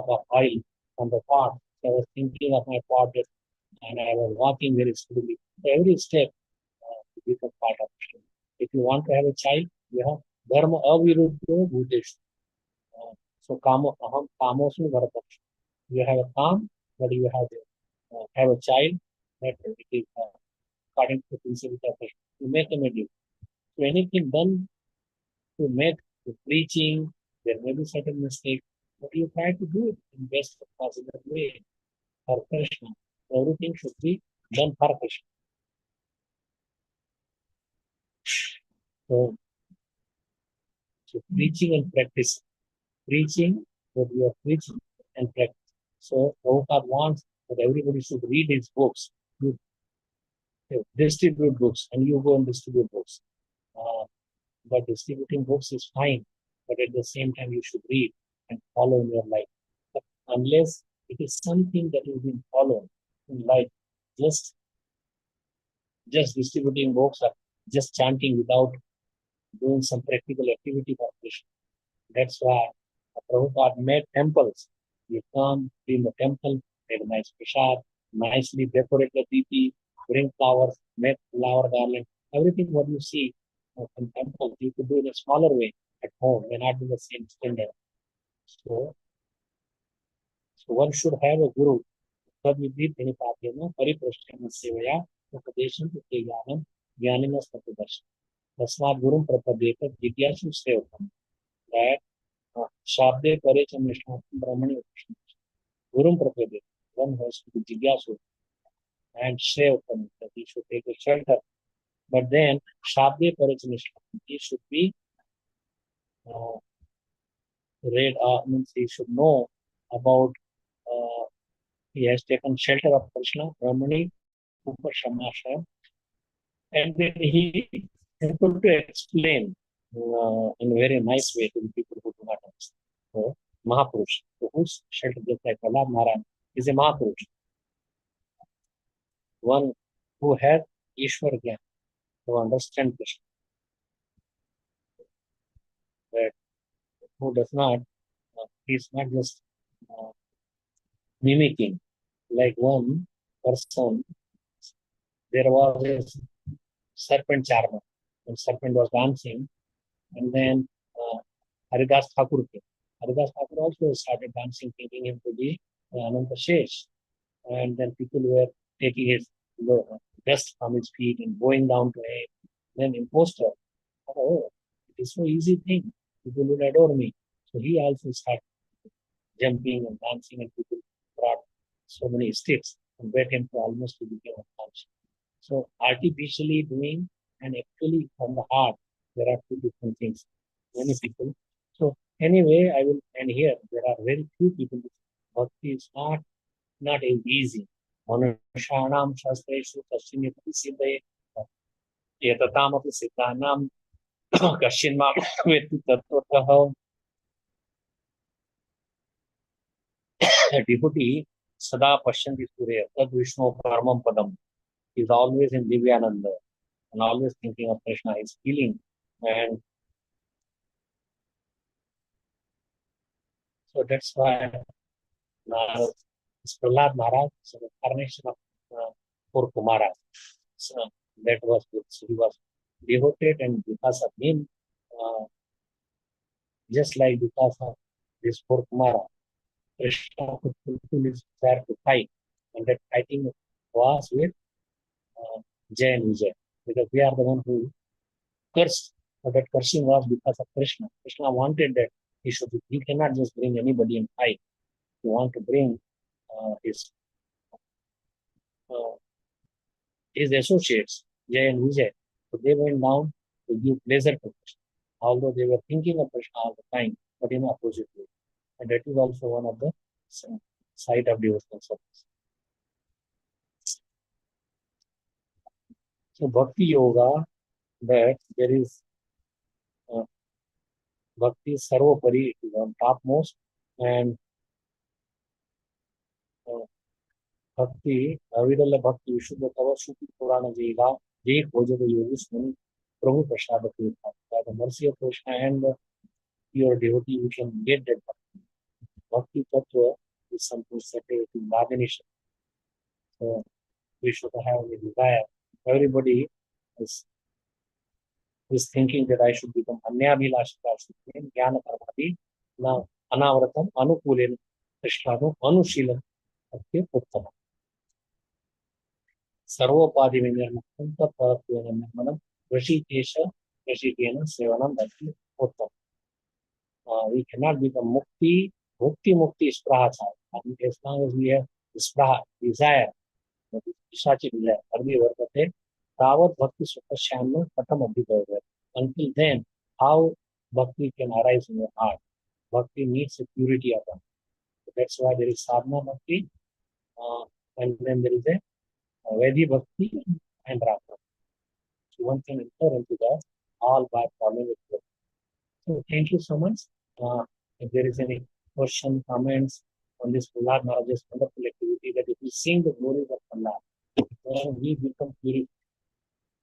of oil on the pot. So I was thinking of my pot and I was walking very slowly. So every step become part of Krishna. If you want to have a child, you have dharma aviruddho bhutesh. So kamo aham kamosmi bharataksha. You have a kam, but you have a child that it is according to the principle of Krishna. You make a medium. So anything done to make the preaching, there may be certain mistakes, but you try to do it in best possible way for Krishna. Everything should be done for Krishna. So preaching and practice. Preaching, what you are preaching and practice. So Prabhupada wants that everybody should read his books. You distribute books and you go and distribute books. But distributing books is fine, but at the same time you should read and follow in your life. But unless it is something that is being followed in life, just distributing books or just chanting without doing some practical activity for Krishna. That's why Prabhupada made temples. You come in the temple, make a nice prasad, nicely decorate the deity, bring flowers, make flower garland. Everything what you see in temple, you could do in a smaller way at home, may not be the same standard. So one should have a guru तद्विधि निपातेन परिपृष्टेन सेवया उपदेशं ते ज्ञानं ज्ञानिनः सतदर्श तस्मात् गुरुं प्रपद्येत जिज्ञासु श्रेयोतमः that Shabde Pare Chamishna Brahmani Gurum Prapede, one has to be Jigyasu and Shreyotam, that he should take a shelter. But then Shabde Pare Chamishna, he should be read, means he should know about, he has taken shelter of Krishna, Brahmani, Upa Shamasha, and then he is able to explain in a very nice way to the people who do not understand. So, Mahapurush, whose shelter just like Prahlad Maharaj is a Mahapurush, one who has Ishwar Gyan, who understands Krishna, that who does not, he is not just mimicking. Like one person, there was a serpent charmer, and serpent was dancing, and then Haridas Thakur came. Haridas Thakur also started dancing, thinking him to be Ananta Shesh. And then people were taking his dust from his feet and going down to him. Then imposter, oh, it is so easy thing. People will adore me. So he also started jumping and dancing, and people brought so many sticks and beat him to almost to become unconscious. So artificially doing and actually from the heart, there are two different things. Many people. So anyway, I will end here. There are very few people. Bhakti is not easy. Manushanam shastreshu kaschinipati siddhe etataamapi siddhanam kaschinma vetti tattvatah. A devotee sada pashyanti surya tad Vishnu paramam padam. He is always in Divyananda and always thinking of Krishna. He is feeling, and so that's why Prahlad Maharaj is an incarnation of poor Kumara. So that was good. So he was devoted, and because of him, just like because of this poor Kumara, Krishna could fulfill his desire to fight, and that fighting was with Jay and Vijay, because we are the one who cursed, but that cursing was because of Krishna. Krishna wanted that he cannot just bring anybody and fight. He want to bring his associates, Jay and Vijay. So they went down to give pleasure to Krishna, although they were thinking of Krishna all the time, but in opposite way. And that is also one of the side of devotional service. So Bhakti Yoga, that there is Bhakti Sarvopari, it is on topmost, and Bhakti, Avidala Bhakti, Vishuddha Tava Shuddhi Purana Jaiga, Jai Khojada Yogi Swami, Prabhu Prasada Tirtha. By the mercy of Krishna and your devotee, you can get that Bhakti. Bhakti Tattva is something separate in Bhaganisha. So we should have a desire. Everybody is thinking that I should become Anyabhilashika, Jnana Karmati, now Anavratam, Anukulin, Krishnadu, Anushilan, Bhakti Uttama. Sarvopadi Vinirmakam, Tattvarattvena Nirmanam, Rashikesha, Rashikena, Sevanam, Bhakti Uttama. We cannot become Mukti, Mukti is Prahachar. And as long as we have this Praha, desire, that is Pishachi desire, Ardi Vartate, Tavat Bhakti Sukashyamna, Patam Abhidavya. Until then, how Bhakti can arise in your heart? Bhakti needs a purity of heart. So that's why there is Sadhana Bhakti, and then there is a Vedi Bhakti and Rasa. So one can enter into that all by following it. So thank you so much. If there is any question, comments on this Prahlad Maharaj's wonderful activity, that if we sing the glories of Prahlad, then we become purified.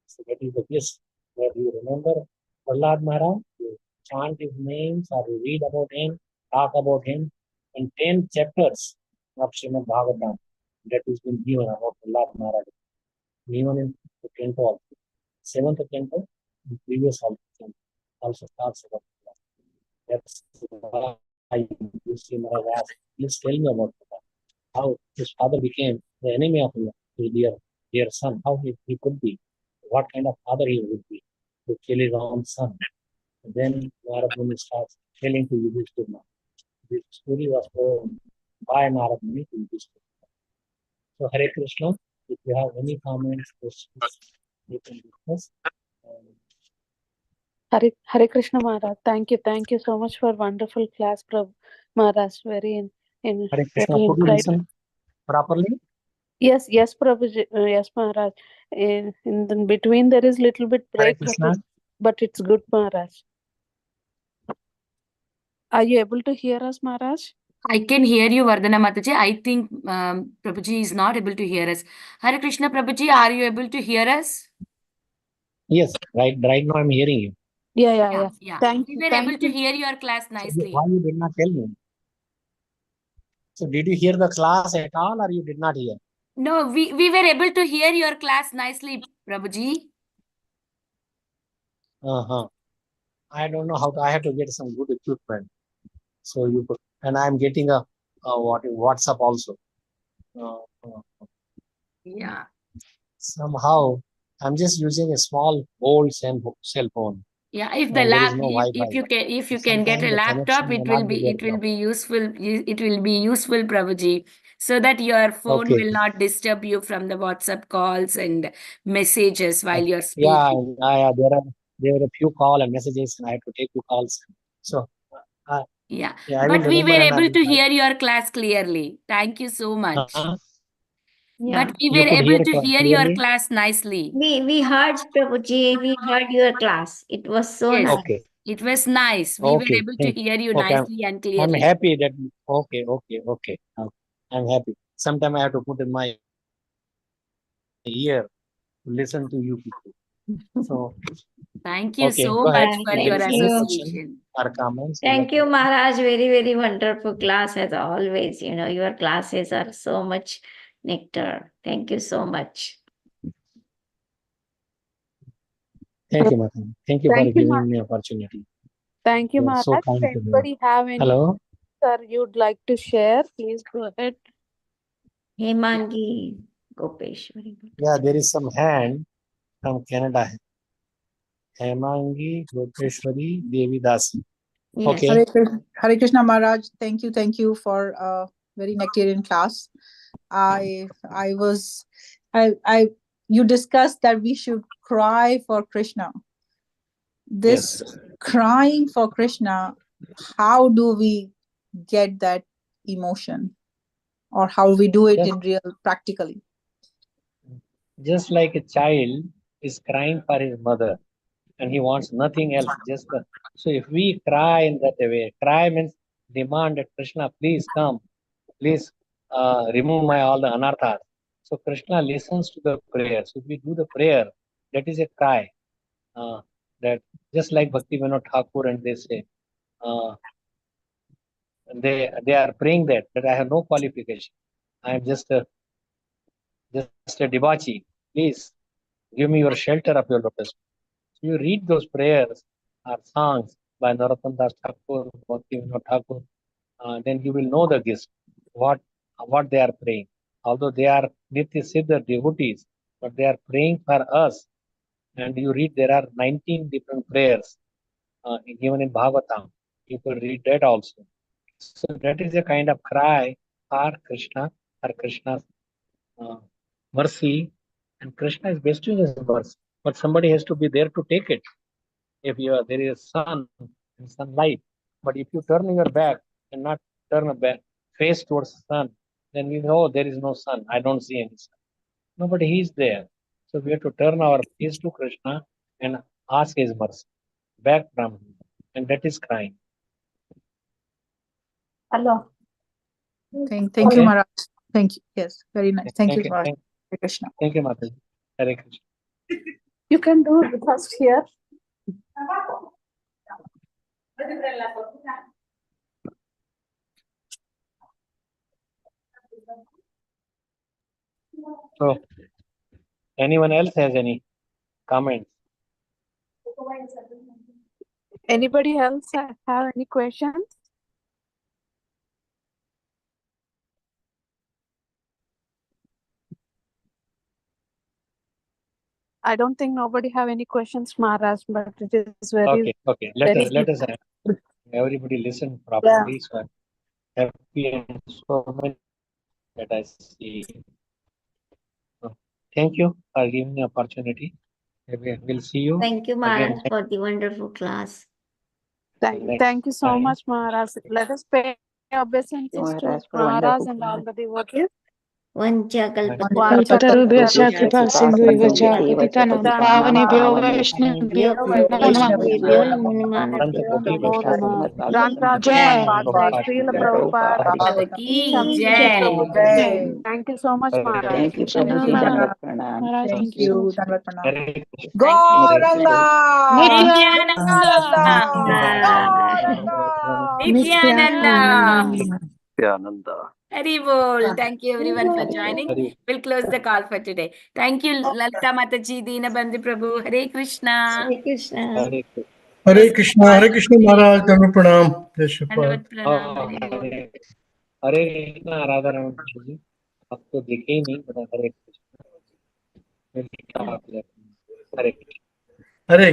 So that is the gist where you remember Prahlad Maharaj, you chant his names or you read about him, talk about him, and 10 chapters of Srimad Bhagavatam that has been given about Prahlad Maharaj. Given in the canto also. 7th canto, the previous also talks about Prahlad. That's why you see Maharaj asked, please tell me about Prahlad. how his father became the enemy of his dear son. How he could be, what kind of father he would be to kill his own son. And then Narad Muni starts telling to Yudhishthira. This story was told by Narad Muni to Yudhishthira. So Hare Krishna, if you have any comments, questions, you can discuss. Hare Krishna Maharaj. Thank you so much for wonderful class, Prabhu Maharaj. Very Hare Krishna, very could you insightful. listen properly? Yes, Prabhuji. Yes, Maharaj. In the between there is little bit Hare break, Krishna. but it's good, Maharaj. Are you able to hear us, Maharaj? I can hear you, Vardhana Mataji. I think Prabhuji is not able to hear us. Hare Krishna, Prabhuji, are you able to hear us? Yes, right now I'm hearing you. Yeah. Yeah. Thank We you. were able to hear your class So nicely. why you did not tell me? So did you hear the class at all, or you did not hear? No, we were able to hear your class nicely, Prabhuji. I don't know how to. I have to get some good equipment. So you could, and I'm getting a WhatsApp also. Yeah. Somehow I'm just using a small old cell phone. Yeah, if And there is no Wi-Fi. if you can get a Sometimes the laptop, connection it may will not be there it will proper. be useful. It will be useful, Prabhuji, so that your phone Okay. will not disturb you from the WhatsApp calls and messages while you're Yeah, speaking. there are a few call and messages, and I have to take few calls. So Yeah, I will but we were remember and I able will to try. hear your class clearly. Thank you so much. Yeah. But we You were could able hear to hear your clearly? class nicely. We heard, Prabhuji, we heard your class. It was so Yes, nice. Okay. it was nice. We were Okay. able to hear you Okay. nicely and I'm clearly. happy that okay. I'm happy. Sometime I have to put in my ear to listen to you people. So Thank you okay, so go ahead. much for Thank your Any you. association. or comments? Thank you, Maharaj. Very, very wonderful class as always. Your classes are so much nectar. Thank you so much. Thank you, Matan. Thank you for Thank you, giving me opportunity. Thank you, You are Maharaj. so If kind to me. anybody have any Hello. sir you'd like to share, please go ahead. Hemangi Gopeshwari. Yeah, there is some hand from Canada. Hemangi Gopeshwari Devi Dasi. Yes. Okay. Hare Krishna Maharaj, thank you for a very nectarian class. You discussed that we should cry for Krishna. This crying for Krishna, how do we get that emotion, or how we do it in real practically? Just like a child is crying for his mother and he wants nothing else, so if we cry in that way, cry means demand that Krishna, please come, please remove all the anarthas. So Krishna listens to the prayer. So if we do the prayer, that is a cry. That just like Bhakti Vinod Thakur, and they say, they are praying that I have no qualification. I am just a debauchee. Please give me your shelter of your lotus. So you read those prayers or songs by Narottam Das Thakur, Bhakti Vinod Thakur, then you will know the gist, what they are praying. Although they are Nitya Siddha devotees, but they are praying for us. And you read there are 19 different prayers given in Bhagavatam. You could read that also. So that is a kind of cry for Krishna, for Krishna's mercy. And Krishna is bestowing his mercy, but somebody has to be there to take it. If there is sun and sunlight, but if you turn your back and not turn a back face towards sun, then we know there is no sun. I don't see any sun. No, but he is there. So we have to turn our face to Krishna and ask his mercy back from him, and that is crying. Hello. Thank you, Maharaj. Thank you. Yes, very nice. Thank you, Maharaj. Hare Krishna. Thank you, Mataji. Hare Krishna. You can do it first here. So, anyone else has any comments? Anybody else have any questions? I don't think nobody have any questions, Maharaj, but it is very, Okay. Let very us everybody listen yeah. properly. So I'm happy and so many that I see. So, thank you for giving me opportunity. We'll see you Thank you, again Maharaj, for the wonderful class. Thank you so time. much, Maharaj. Let us pay obeisances to Maharaj for Maharaj wonderful and all class. the devotees. Vancha Kalpatarubhyascha kalpatarubhyascha kripa kripa sindhu sindhuvya vacha Deva patitanam Jatapatanam pavanebhyo pavanebhyo vaishnavibhyo namo namaha. vaishnavibhyo Santa namo Namo Prabhu namaha. Srimad namaha. Bhagavatam Grant Jai. Prabhupada, Prabhupada Srila Ki Prabhupada, Prabhupada Ki Ki Jai. jai. Thank you so much, Maharaj. Thank you, Thank you, Prabhuji. Maharaj. Dandavat Pranam. Maharaj, Thank thank you so you. much. Dandavat pranam. Hare Krishna. Thank you. Hare Gauranga! Krishna. Nityananda. Gauranga! Nityananda. Hari bol. Thank you everyone for joining. Hare We'll close the call for today. Thank you, Lalita Mataji, Deenabandhu Prabhu. Hare Krishna. Hare Krishna. Hare Krishna. Hare Krishna Maharaj, Dhamma Pranam, Jai Shri Prabhupada. Dandavat Pranam. Hari bol. हरे कृष्णा राधा राम जी आपको दिखे ही नहीं बता हरे Krishna Hare